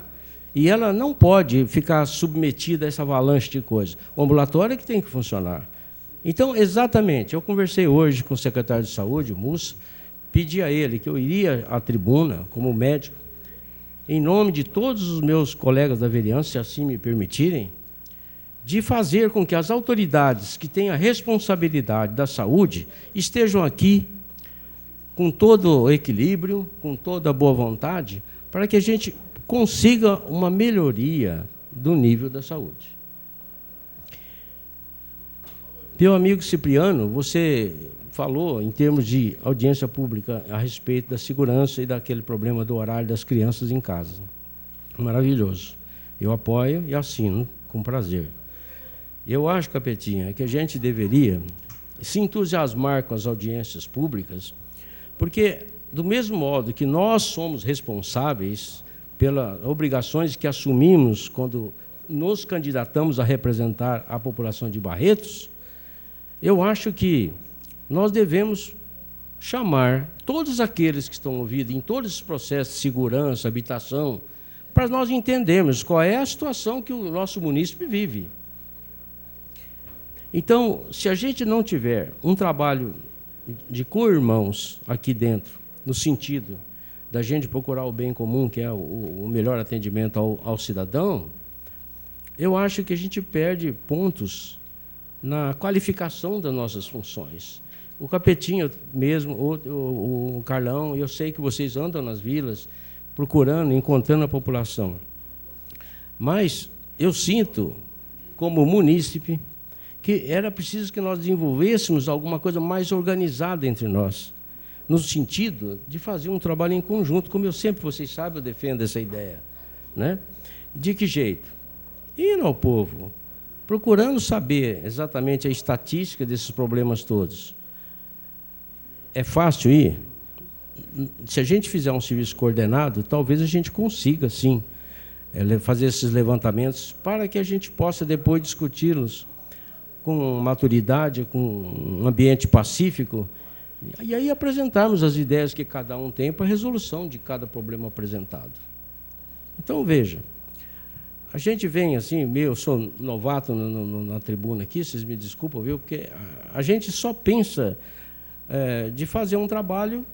e ela não pode ficar submetida a essa avalanche de coisas. O ambulatório é que tem que funcionar. Então, exatamente, eu conversei hoje com o secretário de Saúde, o Mussa, pedi a ele que eu iria à tribuna, como médico, em nome de todos os meus colegas da vereança, se assim me permitirem, de fazer com que as autoridades que têm a responsabilidade da saúde estejam aqui com todo o equilíbrio, com toda a boa vontade, para que a gente consiga uma melhoria do nível da saúde. Meu amigo Cipriano, você falou em termos de audiência pública a respeito da segurança e daquele problema do horário das crianças em casa. Maravilhoso. Eu apoio e assino com prazer. Eu acho, Capetinha, que a gente deveria se entusiasmar com as audiências públicas, porque, do mesmo modo que nós somos responsáveis pelas obrigações que assumimos quando nos candidatamos a representar a população de Barretos, eu acho que nós devemos chamar todos aqueles que estão envolvidos em todos os processos de segurança, habitação, para nós entendermos qual é a situação que o nosso munícipe vive. Então, se a gente não tiver um trabalho de co-irmãos aqui dentro, no sentido da gente procurar o bem comum, que é o melhor atendimento ao cidadão, eu acho que a gente perde pontos na qualificação das nossas funções. O Capetinho mesmo, o Carlão, eu sei que vocês andam nas vilas procurando, encontrando a população. Mas eu sinto, como munícipe, que era preciso que nós desenvolvêssemos alguma coisa mais organizada entre nós, no sentido de fazer um trabalho em conjunto, como eu sempre, vocês sabem, eu defendo essa ideia, né? De que jeito? Indo ao povo, procurando saber exatamente a estatística desses problemas todos. É fácil ir? Se a gente fizer um serviço coordenado, talvez a gente consiga, sim, fazer esses levantamentos para que a gente possa depois discuti-los com maturidade, com um ambiente pacífico, e aí apresentarmos as ideias que cada um tem para a resolução de cada problema apresentado. Então, veja, a gente vem assim, eu sou novato na tribuna aqui, vocês me desculpam, viu? Porque a gente só pensa de fazer um trabalho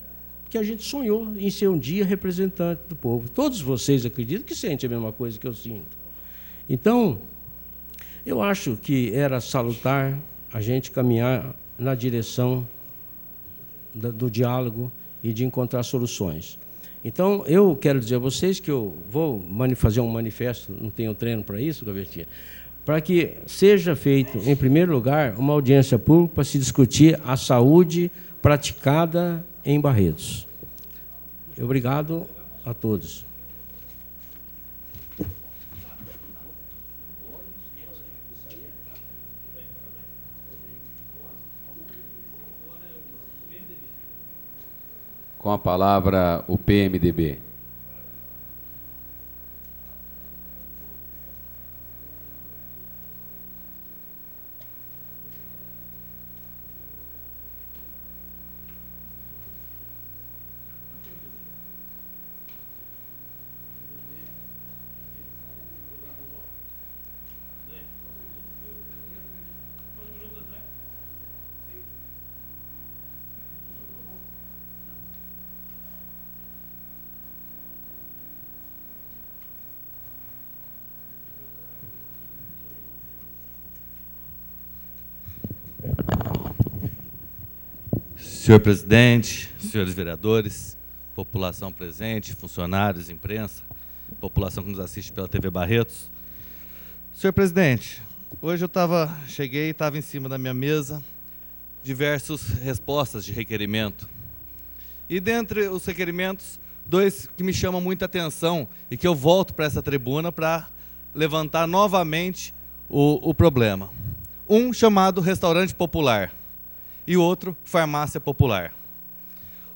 que a gente sonhou em ser um dia representante do povo. Todos vocês, acredito, que sentem a mesma coisa que eu sinto. Então, eu acho que era salutar a gente caminhar na direção do diálogo e de encontrar soluções. Então, eu quero dizer a vocês que eu vou fazer um manifesto, não tenho treino para isso, Gavetinha, para que seja feito, em primeiro lugar, uma audiência pública para se discutir a saúde praticada em Barretos. Obrigado a todos. Com a palavra, o PMDB. Senhor presidente, senhores vereadores, população presente, funcionários, imprensa, população que nos assiste pela TV Barretos. Senhor presidente, hoje cheguei e estava em cima da minha mesa diversas respostas de requerimento. E dentre os requerimentos, dois que me chamam muita atenção e que eu volto para essa tribuna para levantar novamente o problema. Um chamado restaurante popular e outro, farmácia popular.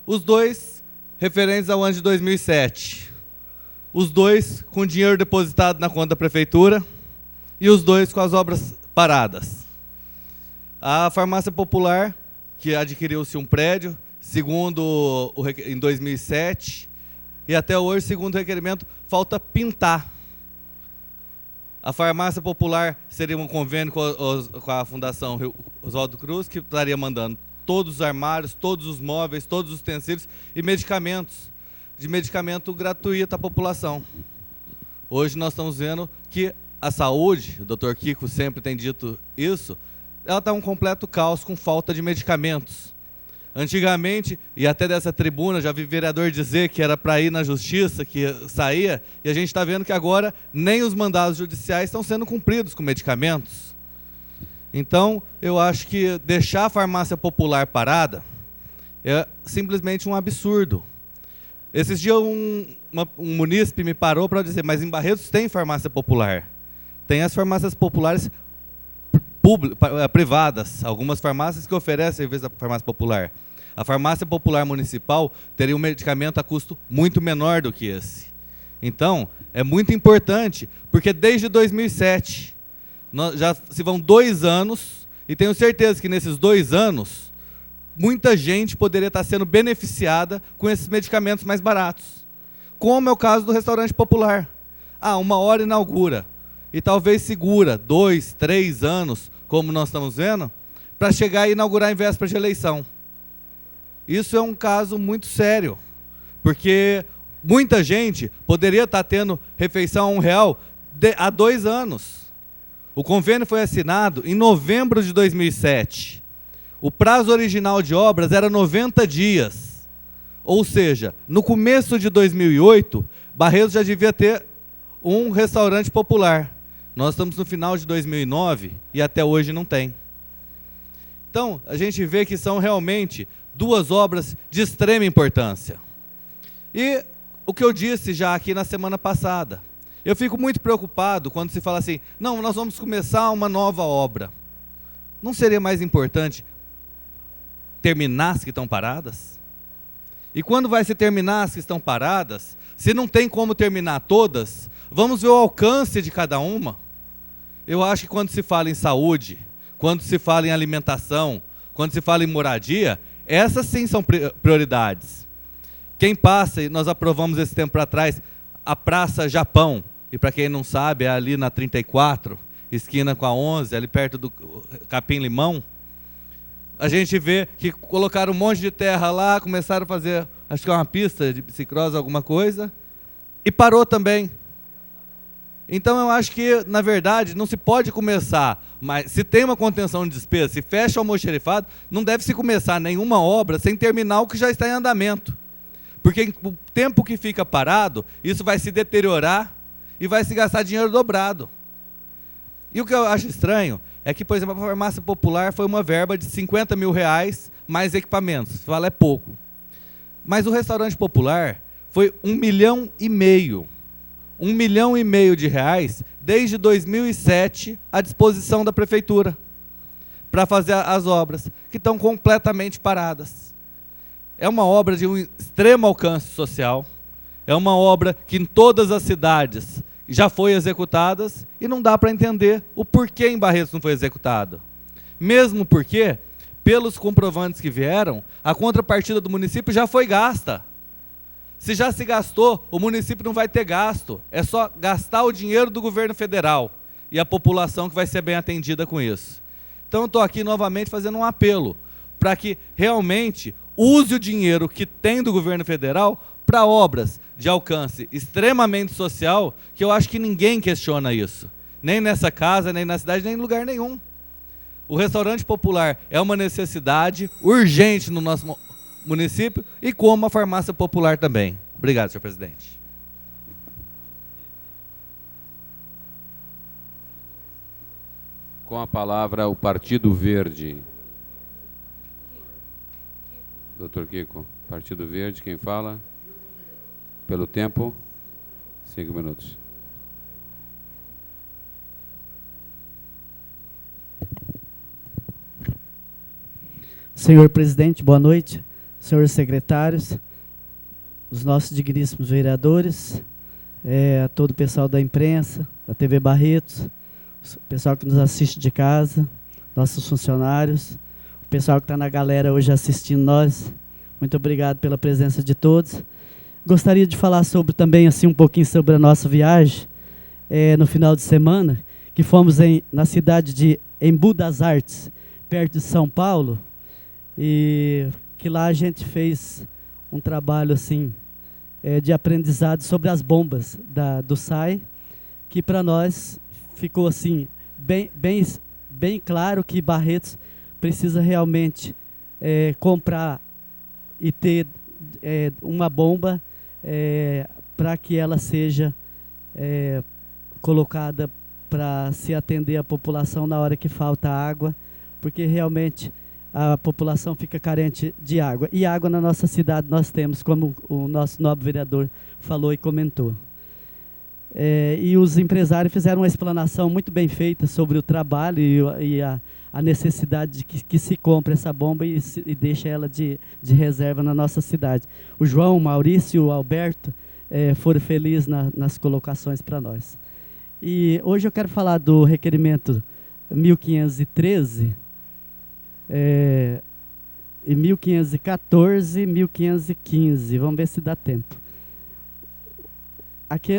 Os dois referentes ao ano de 2007. Os dois com dinheiro depositado na conta da prefeitura e os dois com as obras paradas. A farmácia popular, que adquiriu-se um prédio, segundo em 2007, e até hoje, segundo o requerimento, falta pintar. A farmácia popular seria um convênio com a Fundação Oswaldo Cruz, que estaria mandando todos os armários, todos os móveis, todos os utensílios e medicamentos, de medicamento gratuito à população. Hoje nós estamos vendo que a saúde, o Dr. Kiko sempre tem dito isso, ela está um completo caos com falta de medicamentos. Antigamente, e até dessa tribuna, já vi vereador dizer que era para ir na justiça, que saía, e a gente está vendo que agora nem os mandados judiciais estão sendo cumpridos com medicamentos. Então, eu acho que deixar a farmácia popular parada é simplesmente um absurdo. Esses dias um munícipe me parou para dizer, mas em Barretos tem farmácia popular. Tem as farmácias populares privadas, algumas farmácias que oferecem serviço da farmácia popular. A farmácia popular municipal teria um medicamento a custo muito menor do que esse. Então, é muito importante, porque desde 2007, já se vão 2 anos, e tenho certeza que nesses 2 anos, muita gente poderia estar sendo beneficiada com esses medicamentos mais baratos. Como é o caso do restaurante popular. Uma hora inaugura, e talvez segura 2, 3 anos, como nós estamos vendo, para chegar e inaugurar em véspera de eleição. Isso é um caso muito sério, porque muita gente poderia estar tendo refeição a R$1 há 2 anos. O convênio foi assinado em novembro de 2007. O prazo original de obras era 90 dias. Ou seja, no começo de 2008, Barretos já devia ter um restaurante popular. Nós estamos no final de 2009 e até hoje não tem. Então, a gente vê que são realmente duas obras de extrema importância. E o que eu disse já aqui na semana passada, eu fico muito preocupado quando se fala assim, não, nós vamos começar uma nova obra. Não seria mais importante terminar as que estão paradas? E quando vai se terminar as que estão paradas, se não tem como terminar todas, vamos ver o alcance de cada uma? Eu acho que quando se fala em saúde, quando se fala em alimentação, quando se fala em moradia, essas sim são prioridades. Quem passa, e nós aprovamos esse tempo atrás, a Praça Japão, e para quem não sabe, é ali na 34, esquina com a 11, ali perto do Capim Limão, a gente vê que colocaram um monte de terra lá, começaram a fazer, acho que é uma pista de bicicross, alguma coisa, e parou também. Então eu acho que, na verdade, não se pode começar, mas se tem uma contenção de despesa, se fecha o almoxarifado, não deve se começar nenhuma obra sem terminar o que já está em andamento. Porque o tempo que fica parado, isso vai se deteriorar e vai se gastar dinheiro dobrado. E o que eu acho estranho é que, por exemplo, a farmácia popular foi uma verba de R$50 mil mais equipamentos. Você fala, é pouco. Mas o restaurante popular foi R$1,5 milhão. R$1,5 milhão de reais desde 2007 à disposição da prefeitura para fazer as obras, que estão completamente paradas. É uma obra de um extremo alcance social, é uma obra que em todas as cidades já foi executada e não dá para entender o porquê em Barretos não foi executado. Mesmo porque, pelos comprovantes que vieram, a contrapartida do município já foi gasta. Se já se gastou, o município não vai ter gasto. É só gastar o dinheiro do governo federal e a população que vai ser bem atendida com isso. Então eu estou aqui novamente fazendo um apelo para que realmente use o dinheiro que tem do governo federal para obras de alcance extremamente social, que eu acho que ninguém questiona isso. Nem nessa casa, nem na cidade, nem em lugar nenhum. O restaurante popular é uma necessidade urgente no nosso município e como a farmácia popular também. Obrigado, senhor presidente. Com a palavra, o Partido Verde. Doutor Kiko, Partido Verde, quem fala? Pelo tempo, 5 minutos. Senhor presidente, boa noite. Senhores secretários, os nossos digníssimos vereadores, a todo o pessoal da imprensa, da TV Barretos, o pessoal que nos assiste de casa, nossos funcionários, o pessoal que está na galera hoje assistindo nós. Muito obrigado pela presença de todos. Gostaria de falar também assim, um pouquinho sobre a nossa viagem no final de semana, que fomos na cidade de Embu das Artes, perto de São Paulo, e que lá a gente fez um trabalho assim, de aprendizado sobre as bombas do SAI, que para nós ficou assim, bem claro que Barretos precisa realmente comprar e ter uma bomba para que ela seja colocada para se atender a população na hora que falta água, porque realmente a população fica carente de água. E água na nossa cidade nós temos, como o nosso nobre vereador falou e comentou. E os empresários fizeram uma explanação muito bem feita sobre o trabalho e a necessidade de que se compre essa bomba e deixe ela de reserva na nossa cidade. O João, o Maurício e o Alberto foram felizes nas colocações para nós. E hoje eu quero falar do requerimento 1513, e 1514 e 1515. Vamos ver se dá tempo.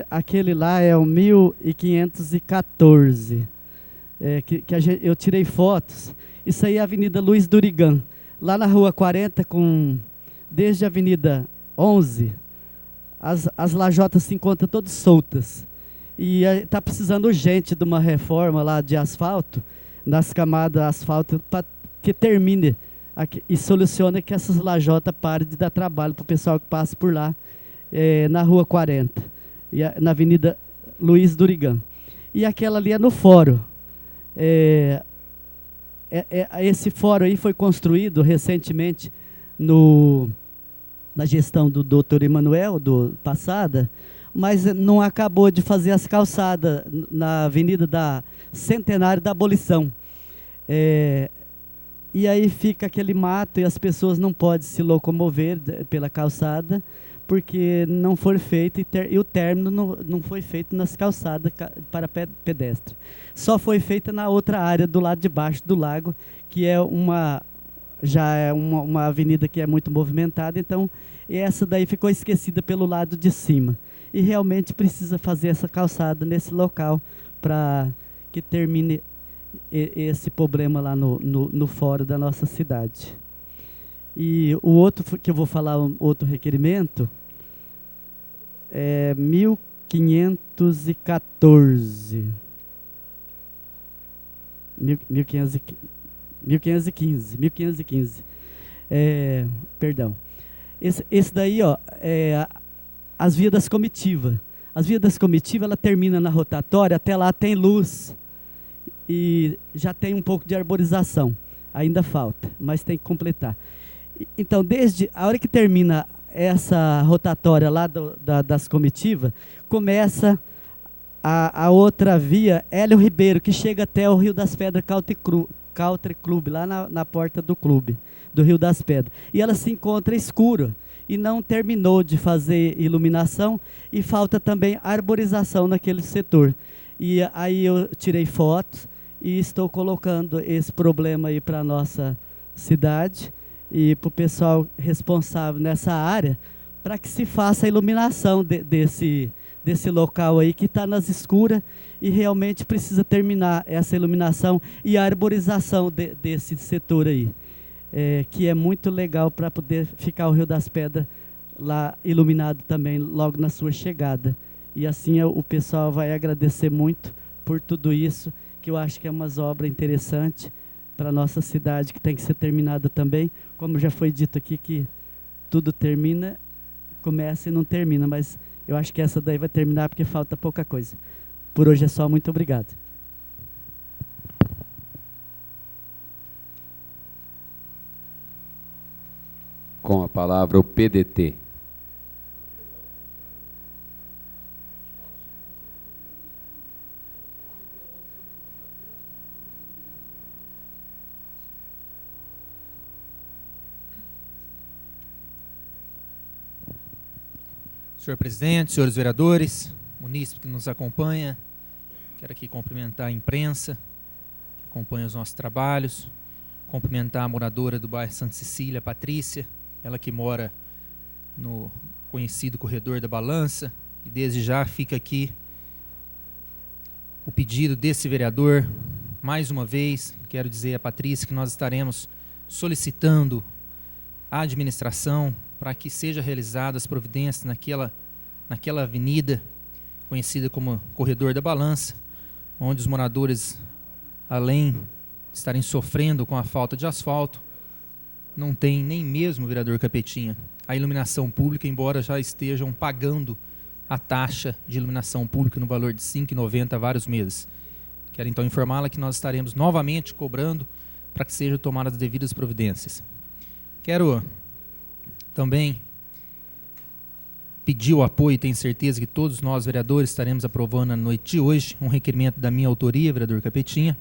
Aquele lá é o 1514. Eu tirei fotos. Isso aí é a Avenida Luiz Durigan. Lá na Rua 40, desde a Avenida 11, as lajotas se encontram todas soltas. E está precisando urgente de uma reforma lá de asfalto, nas camadas de asfalto, para que termine e solucione que essas lajotas parem de dar trabalho para o pessoal que passa por lá, na Rua 40. E na Avenida Luiz Durigan. E aquela ali é no fórum. Esse fórum aí foi construído recentemente na gestão do Dr. Emanuel, passada, mas não acabou de fazer as calçadas na Avenida da Centenário da Abolição. E aí fica aquele mato e as pessoas não podem se locomover pela calçada, porque não foi feito, e o término não foi feito nas calçadas para pedestre. Só foi feita na outra área, do lado de baixo do lago, que já é uma avenida que é muito movimentada, então essa daí ficou esquecida pelo lado de cima. E realmente precisa fazer essa calçada nesse local para que termine esse problema lá no fórum da nossa cidade. E o outro que eu vou falar, outro requerimento, é 1514. 1515. Perdão. Esse daí, ó, as vias das comitivas. As vias das comitivas, ela termina na rotatória, até lá tem luz. E já tem um pouco de arborização. Ainda falta, mas tem que completar. Então, desde a hora que termina essa rotatória lá das comitivas, começa a outra via, Hélio Ribeiro, que chega até o Rio das Pedras Country Club, lá na porta do clube, do Rio das Pedras. E ela se encontra escura e não terminou de fazer iluminação e falta também arborização naquele setor. E aí eu tirei fotos e estou colocando esse problema aí para a nossa cidade e para o pessoal responsável nessa área, para que se faça a iluminação desse local aí que está nas escuras e realmente precisa terminar essa iluminação e a arborização desse setor aí, que é muito legal para poder ficar o Rio das Pedras lá iluminado também logo na sua chegada. E assim o pessoal vai agradecer muito por tudo isso, que eu acho que é umas obras interessantes para a nossa cidade, que tem que ser terminada também. Como já foi dito aqui, que tudo termina, começa e não termina, mas eu acho que essa daí vai terminar porque falta pouca coisa. Por hoje é só, muito obrigado. Com a palavra o PDT. Senhor presidente, senhores vereadores, munícipe que nos acompanha, quero aqui cumprimentar a imprensa que acompanha os nossos trabalhos, cumprimentar a moradora do bairro Santa Cecília, Patrícia, ela que mora no conhecido Corredor da Balança, e desde já fica aqui o pedido desse vereador. Mais uma vez, quero dizer a Patrícia que nós estaremos solicitando à administração para que sejam realizadas as providências naquela avenida conhecida como Corredor da Balança, onde os moradores, além de estarem sofrendo com a falta de asfalto, não tem nem mesmo, vereador Capetinha, a iluminação pública, embora já estejam pagando a taxa de iluminação pública no valor de R$ 5,90 há vários meses. Quero então informá-la que nós estaremos novamente cobrando para que sejam tomadas as devidas providências. Quero também pedir o apoio, tenho certeza que todos nós, vereadores, estaremos aprovando na noite de hoje um requerimento da minha autoria, vereador Capetinha,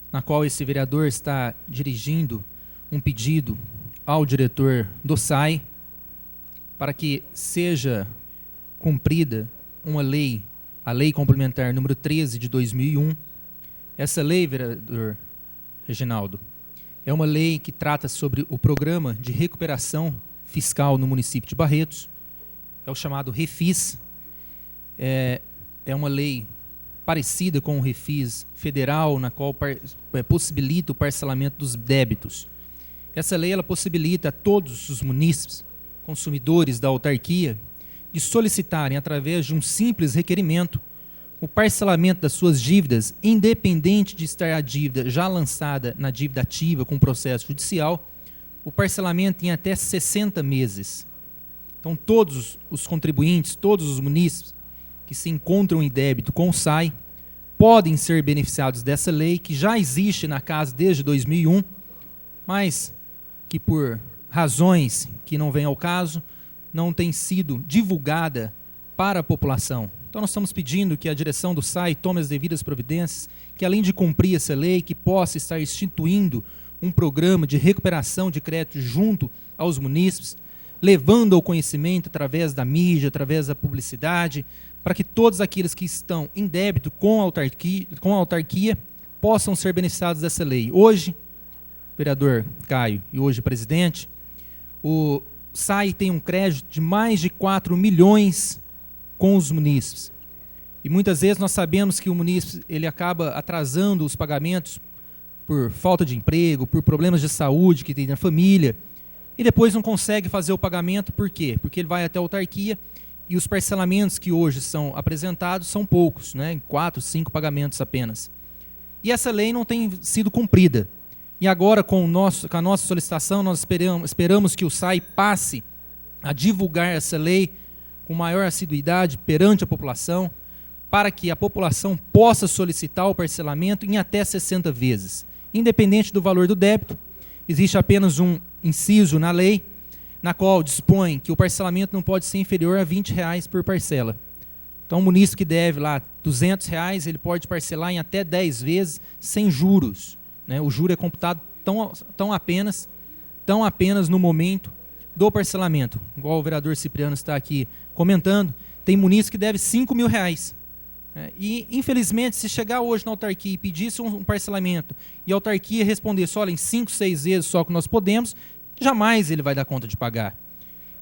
na qual esse vereador está dirigindo um pedido ao diretor do SAI para que seja cumprida uma lei, a Lei Complementar número 13 de 2001. Essa lei, vereador Reginaldo, é uma lei que trata sobre o Programa de Recuperação Fiscal no município de Barretos, é o chamado REFIS. É uma lei parecida com o REFIS federal, na qual possibilita o parcelamento dos débitos. Essa lei ela possibilita a todos os munícipes, consumidores da autarquia, de solicitarem, através de um simples requerimento, o parcelamento das suas dívidas, independente de estar a dívida já lançada na dívida ativa com processo judicial, o parcelamento em até 60 meses. Então, todos os contribuintes, todos os munícipes que se encontram em débito com o SAI podem ser beneficiados dessa lei, que já existe na casa desde 2001, mas que por razões que não vêm ao caso, não tem sido divulgada para a população. Então nós estamos pedindo que a direção do SAI tome as devidas providências, que além de cumprir essa lei, que possa estar instituindo um programa de recuperação de crédito junto aos munícipes, levando ao conhecimento através da mídia, através da publicidade, para que todos aqueles que estão em débito com a autarquia possam ser beneficiados dessa lei. Hoje, vereador Caio, e hoje presidente, o SAI tem um crédito de mais de 4 milhões com os munícipes. E muitas vezes nós sabemos que o munícipe ele acaba atrasando os pagamentos por falta de emprego, por problemas de saúde que tem na família, e depois não consegue fazer o pagamento. Por quê? Porque ele vai até a autarquia e os parcelamentos que hoje são apresentados são poucos, né? 4, 5 pagamentos apenas. E essa lei não tem sido cumprida. E agora, com a nossa solicitação, nós esperamos que o SAI passe a divulgar essa lei com maior assiduidade perante a população, para que a população possa solicitar o parcelamento em até 60 vezes. Independente do valor do débito, existe apenas um inciso na lei, na qual dispõe que o parcelamento não pode ser inferior a R$20 por parcela. Então, o munícipe que deve lá R$200, ele pode parcelar em até 10 vezes sem juros, né? O juro é computado tão apenas no momento do parcelamento. Igual o vereador Cipriano está aqui comentando, tem munícipe que deve R$5.000. E, infelizmente, se chegar hoje na autarquia e pedisse um parcelamento e a autarquia respondesse, olha, em 5, 6 vezes só que nós podemos, jamais ele vai dar conta de pagar.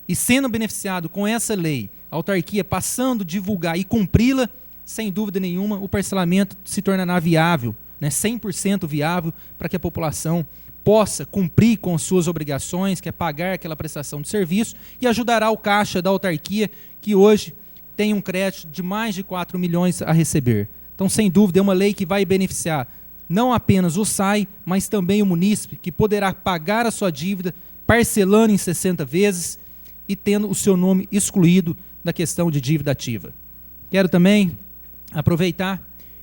E sendo beneficiado com essa lei, a autarquia passando a divulgar e cumpri-la, sem dúvida nenhuma, o parcelamento se tornará viável, né, 100% viável, para que a população possa cumprir com suas obrigações, que é pagar aquela prestação de serviço, e ajudará o caixa da autarquia, que hoje tem um crédito de mais de 4 milhões a receber. Então, sem dúvida, é uma lei que vai beneficiar não apenas o SAI, mas também o munícipe, que poderá pagar a sua dívida, parcelando em 60 vezes e tendo o seu nome excluído da questão de dívida ativa. Quero também aproveitar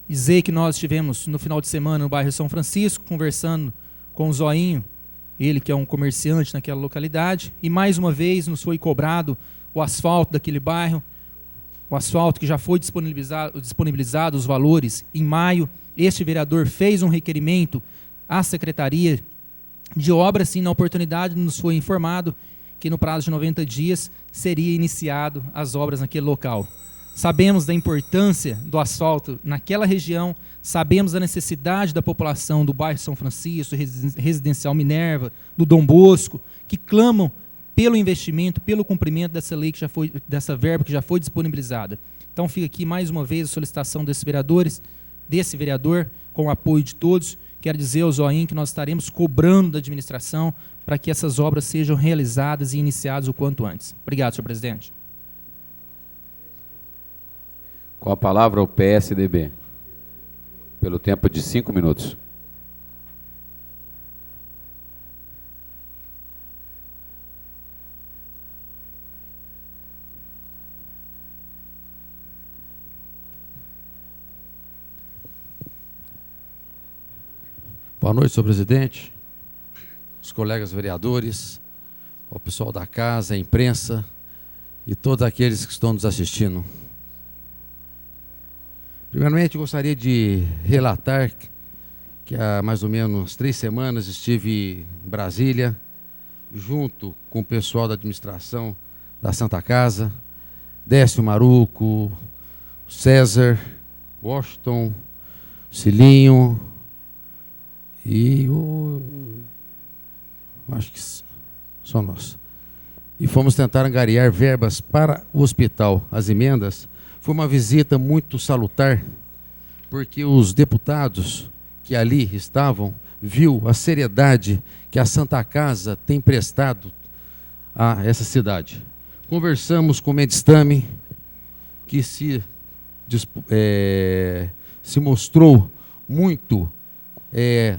e dizer que nós estivemos no final de semana no bairro São Francisco, conversando com o Zoinho, ele que é um comerciante naquela localidade, e mais uma vez nos foi cobrado o asfalto daquele bairro, o asfalto que já foi disponibilizado os valores em maio. Este vereador fez um requerimento à Secretaria de Obras, sim, na oportunidade nos foi informado que no prazo de 90 dias seria iniciado as obras naquele local. Sabemos da importância do asfalto naquela região, sabemos da necessidade da população do bairro São Francisco, Residencial Minerva, do Dom Bosco, que clamam pelo investimento, pelo cumprimento dessa lei, dessa verba que já foi disponibilizada. Então fica aqui mais uma vez a solicitação desse vereador, com o apoio de todos. Quero dizer ao Zoinho que nós estaremos cobrando da administração para que essas obras sejam realizadas e iniciadas o quanto antes. Obrigado, senhor presidente. Com a palavra o PSDB, pelo tempo de 5 minutos. Boa noite, senhor presidente, os colegas vereadores, o pessoal da casa, a imprensa e todos aqueles que estão nos assistindo. Primeiramente, gostaria de relatar que há mais ou menos 3 semanas estive em Brasília, junto com o pessoal da administração da Santa Casa, Décio Maruco, César, Washington, Cilinho, e acho que só nós. E fomos tentar angariar verbas para o hospital. As emendas, foi uma visita muito salutar, porque os deputados que ali estavam viu a seriedade que a Santa Casa tem prestado a essa cidade. Conversamos com o Medistame, que se mostrou muito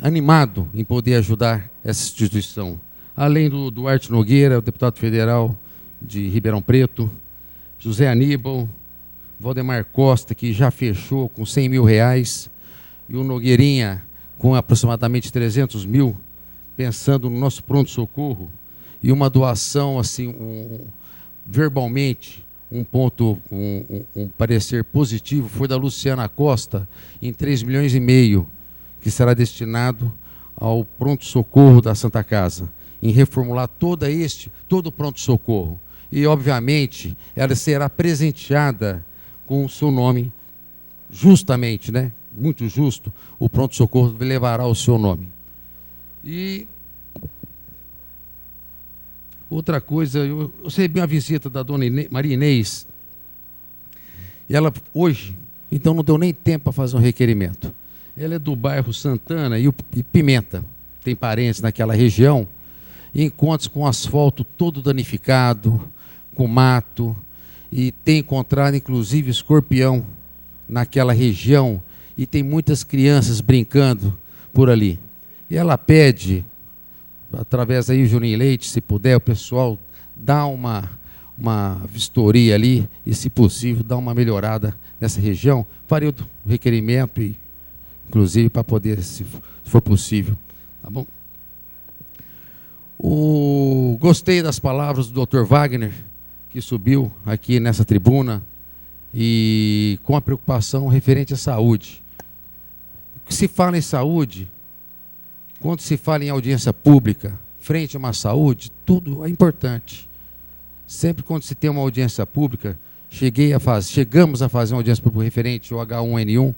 animado em poder ajudar essa instituição. Além do Duarte Nogueira, o deputado federal de Ribeirão Preto, José Aníbal, Valdemar Costa, que já fechou com R$100 mil, e o Nogueirinha com aproximadamente 300 mil, pensando no nosso pronto-socorro, e uma doação, assim, verbalmente, um parecer positivo, foi da Luciana Costa, em R$3,5 milhões, que será destinado ao pronto-socorro da Santa Casa, em reformular todo o pronto-socorro. E, obviamente, ela será presenteada com o seu nome, justamente, né? Muito justo, o pronto-socorro levará o seu nome. E outra coisa, eu recebi uma visita da dona Maria Inês, e ela hoje, então não deu nem tempo para fazer um requerimento. Ela é do bairro Santana e Pimenta, tem parentes naquela região, e encontra-se com o asfalto todo danificado, com mato, e tem encontrado inclusive escorpião naquela região, e tem muitas crianças brincando por ali. E ela pede, através aí do Juninho Leite, se puder, o pessoal dá uma vistoria ali, e se possível, dá uma melhorada nessa região. Farei o requerimento, e inclusive para poder, se for possível. Tá bom? Gostei das palavras do Dr. Wagner, que subiu aqui nessa tribuna, e com a preocupação referente à saúde. O que se fala em saúde, quando se fala em audiência pública, frente a uma saúde, tudo é importante. Sempre quando se tem uma audiência pública, chegamos a fazer uma audiência pública referente ao H1N1,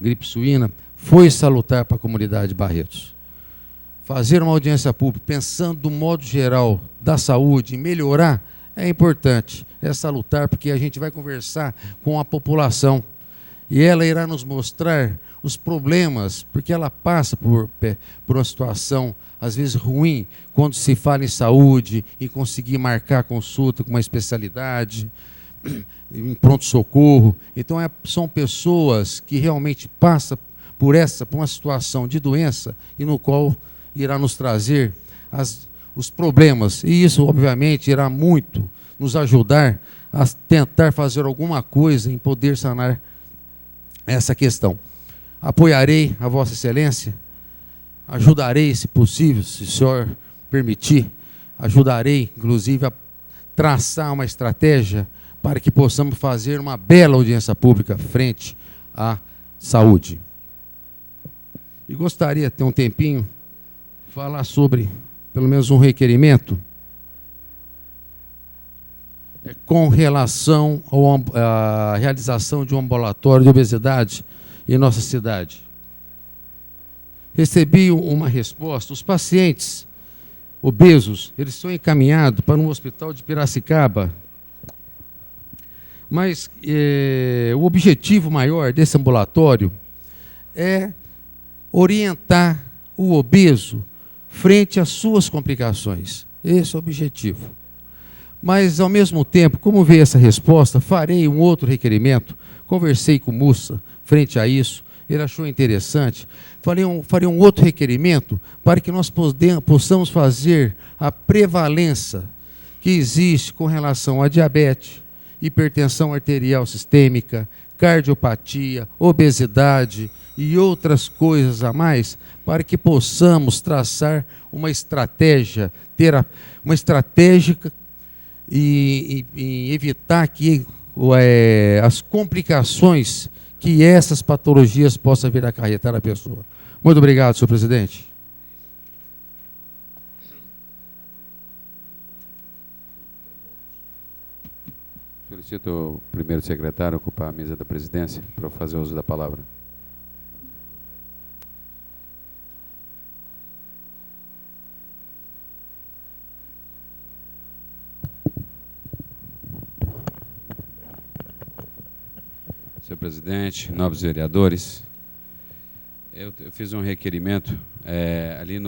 gripe suína, foi salutar para a comunidade de Barretos. Fazer uma audiência pública pensando do modo geral da saúde, melhorar, é importante, é salutar, porque a gente vai conversar com a população e ela irá nos mostrar os problemas, porque ela passa por uma situação, às vezes, ruim, quando se fala em saúde, em conseguir marcar consulta com uma especialidade, em pronto-socorro. Então, são pessoas que realmente passam por uma situação de doença e no qual irá nos trazer os problemas. E isso, obviamente, irá muito nos ajudar a tentar fazer alguma coisa em poder sanar essa questão. Apoiarei a Vossa Excelência, ajudarei, se possível, se o senhor permitir, ajudarei, inclusive, a traçar uma estratégia para que possamos fazer uma bela audiência pública frente à saúde. E gostaria de ter um tempinho, falar sobre, pelo menos, um requerimento com relação à realização de um ambulatório de obesidade em nossa cidade. Recebi uma resposta. Os pacientes obesos, eles são encaminhados para um hospital de Piracicaba, mas o objetivo maior desse ambulatório é orientar o obeso frente às suas complicações. Esse é o objetivo. Mas, ao mesmo tempo, como veio essa resposta, farei um outro requerimento. Conversei com o Mussa frente a isso, ele achou interessante. Farei um outro requerimento para que nós possamos fazer a prevalência que existe com relação a diabetes, hipertensão arterial sistêmica, cardiopatia, obesidade e outras coisas a mais, para que possamos traçar uma estratégia, uma estratégia e evitar que as complicações que essas patologias possam vir a acarretar a pessoa. Muito obrigado, senhor presidente. Solicito o primeiro secretário ocupar a mesa da presidência para fazer uso da palavra. Senhor presidente, nobres vereadores, eu fiz um requerimento ali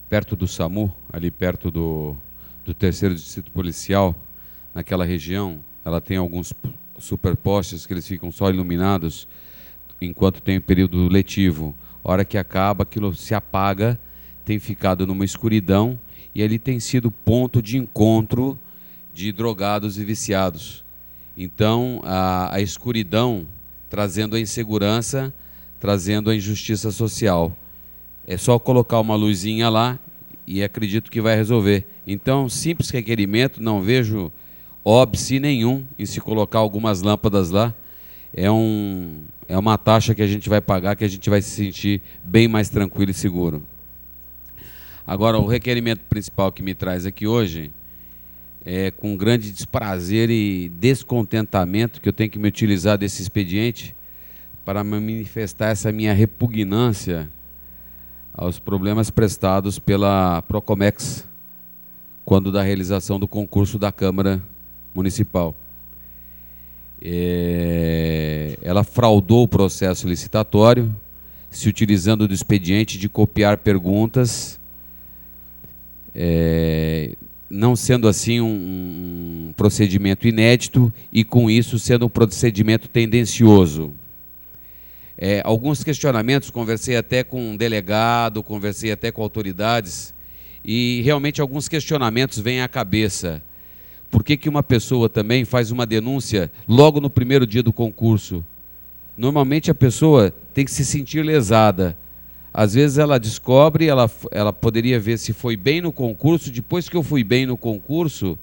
perto do SAMU, ali perto do 3º Distrito Policial, naquela região. Ela tem alguns superpostes que eles ficam só iluminados enquanto tem o período letivo. A hora que acaba, aquilo se apaga, tem ficado numa escuridão e ali tem sido ponto de encontro de drogados e viciados. Então, a escuridão trazendo a insegurança, trazendo a injustiça social. É só colocar uma luzinha lá e acredito que vai resolver. Então, simples requerimento, não vejo óbice nenhum em se colocar algumas lâmpadas lá. É uma taxa que a gente vai pagar, que a gente vai se sentir bem mais tranquilo e seguro. Agora, o requerimento principal que me traz aqui hoje é com grande desprazer e descontentamento que eu tenho que me utilizar desse expediente para manifestar essa minha repugnância aos problemas prestados pela Procomex quando da realização do concurso da Câmara Municipal. Ela fraudou o processo licitatório, se utilizando do expediente de copiar perguntas, não sendo assim um procedimento inédito e, com isso, sendo um procedimento tendencioso. Alguns questionamentos, conversei até com um delegado, conversei até com autoridades, e realmente alguns questionamentos vêm à cabeça. Por que uma pessoa também faz uma denúncia logo no primeiro dia do concurso? Normalmente a pessoa tem que se sentir lesada. Às vezes ela descobre, ela poderia ver se foi bem no concurso, depois que eu fui bem no concurso,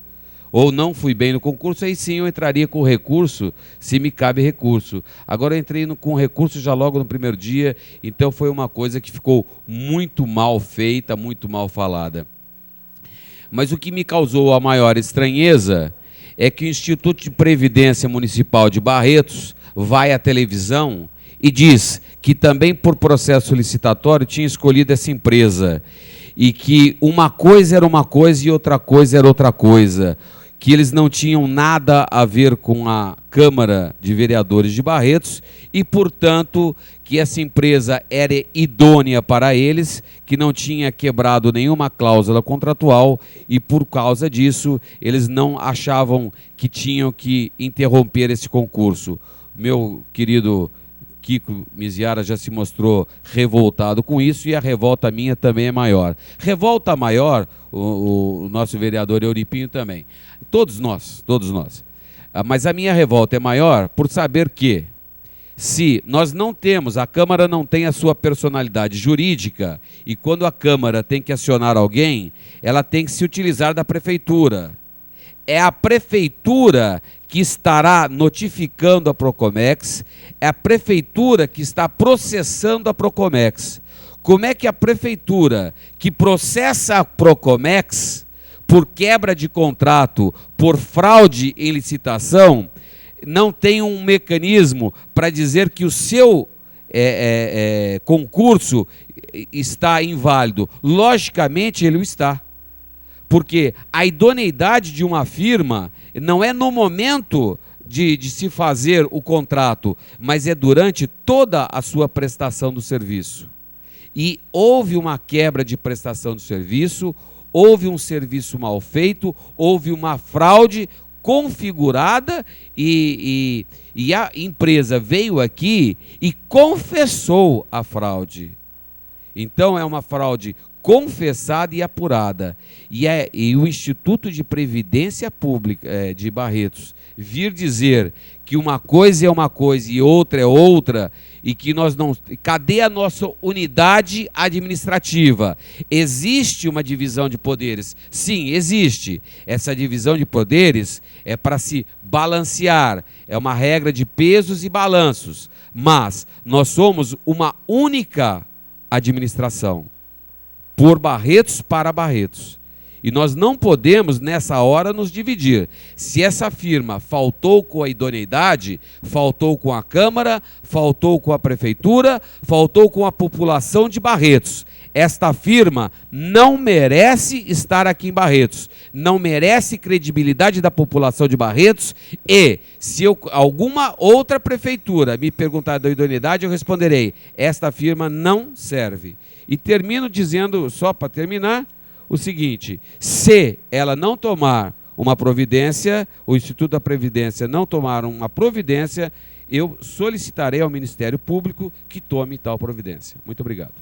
ou não fui bem no concurso, aí sim eu entraria com recurso, se me cabe recurso. Agora eu entrei com recurso já logo no primeiro dia, então foi uma coisa que ficou muito mal feita, muito mal falada. Mas o que me causou a maior estranheza é que o Instituto de Previdência Municipal de Barretos vai à televisão e diz que também por processo licitatório tinha escolhido essa empresa e que uma coisa era uma coisa e outra coisa era outra coisa, que eles não tinham nada a ver com a Câmara de Vereadores de Barretos e, portanto, que essa empresa era idônea para eles, que não tinha quebrado nenhuma cláusula contratual e, por causa disso, eles não achavam que tinham que interromper esse concurso. Meu querido Kiko Miziara já se mostrou revoltado com isso e a revolta minha também é maior. Revolta maior, o nosso vereador Euripinho também. Todos nós. Mas a minha revolta é maior por saber que, se nós não temos, a Câmara não tem a sua personalidade jurídica, e quando a Câmara tem que acionar alguém, ela tem que se utilizar da Prefeitura. É a Prefeitura que estará notificando a Procomex, é a Prefeitura que está processando a Procomex. Como é que a Prefeitura, que processa a Procomex por quebra de contrato, por fraude em licitação, não tem um mecanismo para dizer que o seu concurso está inválido? Logicamente ele o está. Porque a idoneidade de uma firma não é no momento de se fazer o contrato, mas é durante toda a sua prestação do serviço. E houve uma quebra de prestação do serviço, houve um serviço mal feito, houve uma fraude configurada e a empresa veio aqui e confessou a fraude. Então é uma fraude confessada e apurada. E o Instituto de Previdência Pública de Barretos vir dizer que uma coisa é uma coisa e outra é outra, e que nós não... Cadê a nossa unidade administrativa? Existe uma divisão de poderes? Sim, existe. Essa divisão de poderes é para se balancear, é uma regra de pesos e balanços, mas nós somos uma única administração, por Barretos para Barretos. E nós não podemos, nessa hora, nos dividir. Se essa firma faltou com a idoneidade, faltou com a Câmara, faltou com a Prefeitura, faltou com a população de Barretos. Esta firma não merece estar aqui em Barretos, não merece credibilidade da população de Barretos, e se alguma outra prefeitura me perguntar da idoneidade, eu responderei: esta firma não serve. E termino dizendo, só para terminar, o seguinte: se ela não tomar uma providência, o Instituto da Previdência não tomar uma providência, eu solicitarei ao Ministério Público que tome tal providência. Muito obrigado.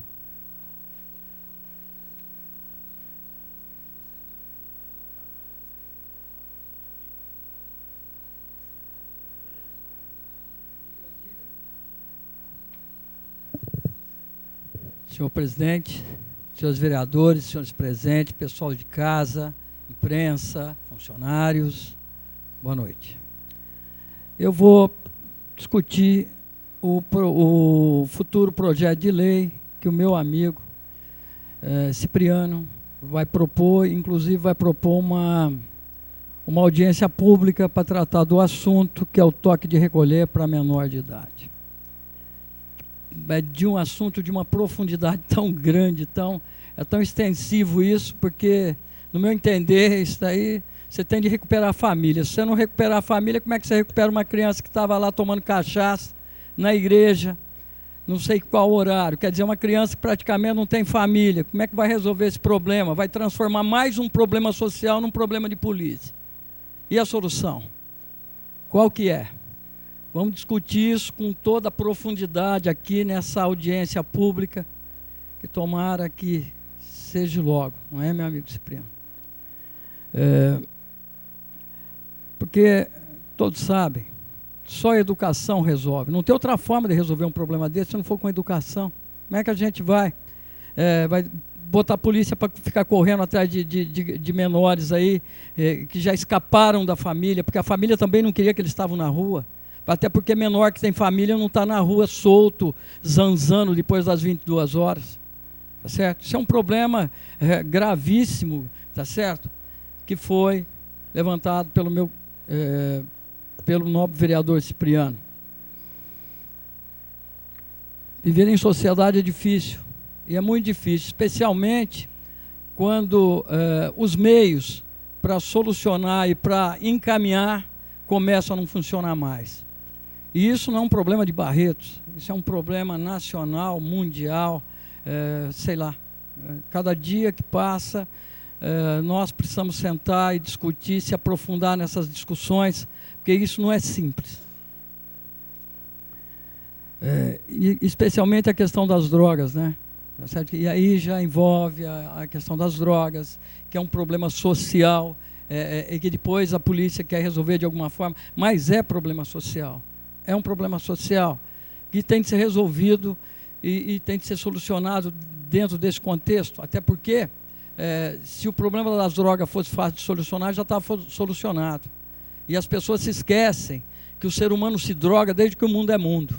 senhor presidente, senhores vereadores, senhores presentes, pessoal de casa, imprensa, funcionários, boa noite. Eu vou discutir o futuro projeto de lei que o meu amigo Cipriano vai propor, inclusive vai propor uma audiência pública para tratar do assunto, que é o toque de recolher para menor de idade. É de um assunto de uma profundidade tão grande, é tão extensivo isso, porque, no meu entender, isso aí você tem de recuperar a família. Se você não recuperar a família, como é que você recupera uma criança que estava lá tomando cachaça na igreja, não sei qual horário? Quer dizer, uma criança que praticamente não tem família. Como é que vai resolver esse problema? Vai transformar mais um problema social num problema de polícia. E a solução? Qual que é? Vamos discutir isso com toda a profundidade aqui nessa audiência pública, que tomara que seja logo, não é, meu amigo Cipriano? Porque todos sabem, só a educação resolve. Não tem outra forma de resolver um problema desse se não for com educação. Como é que a gente vai botar a polícia para ficar correndo atrás de menores aí que já escaparam da família, porque a família também não queria que eles estavam na rua. Até porque menor que tem família não está na rua solto, zanzando depois das 22 horas. Tá certo? Isso é um problema gravíssimo, tá certo? Que foi levantado pelo nobre vereador Cipriano. Viver em sociedade é difícil, e é muito difícil, especialmente quando os meios para solucionar e para encaminhar começam a não funcionar mais. E isso não é um problema de Barretos, isso é um problema nacional, mundial, sei lá. Cada dia que passa, nós precisamos sentar e discutir, se aprofundar nessas discussões, porque isso não é simples. E especialmente a questão das drogas, né? Tá certo? E aí já envolve a questão das drogas, que é um problema social, e que depois a polícia quer resolver de alguma forma, mas é problema social. É um problema social que tem de ser resolvido e tem de ser solucionado dentro desse contexto, até porque se o problema das drogas fosse fácil de solucionar, já estava solucionado. E as pessoas se esquecem que o ser humano se droga desde que o mundo é mundo.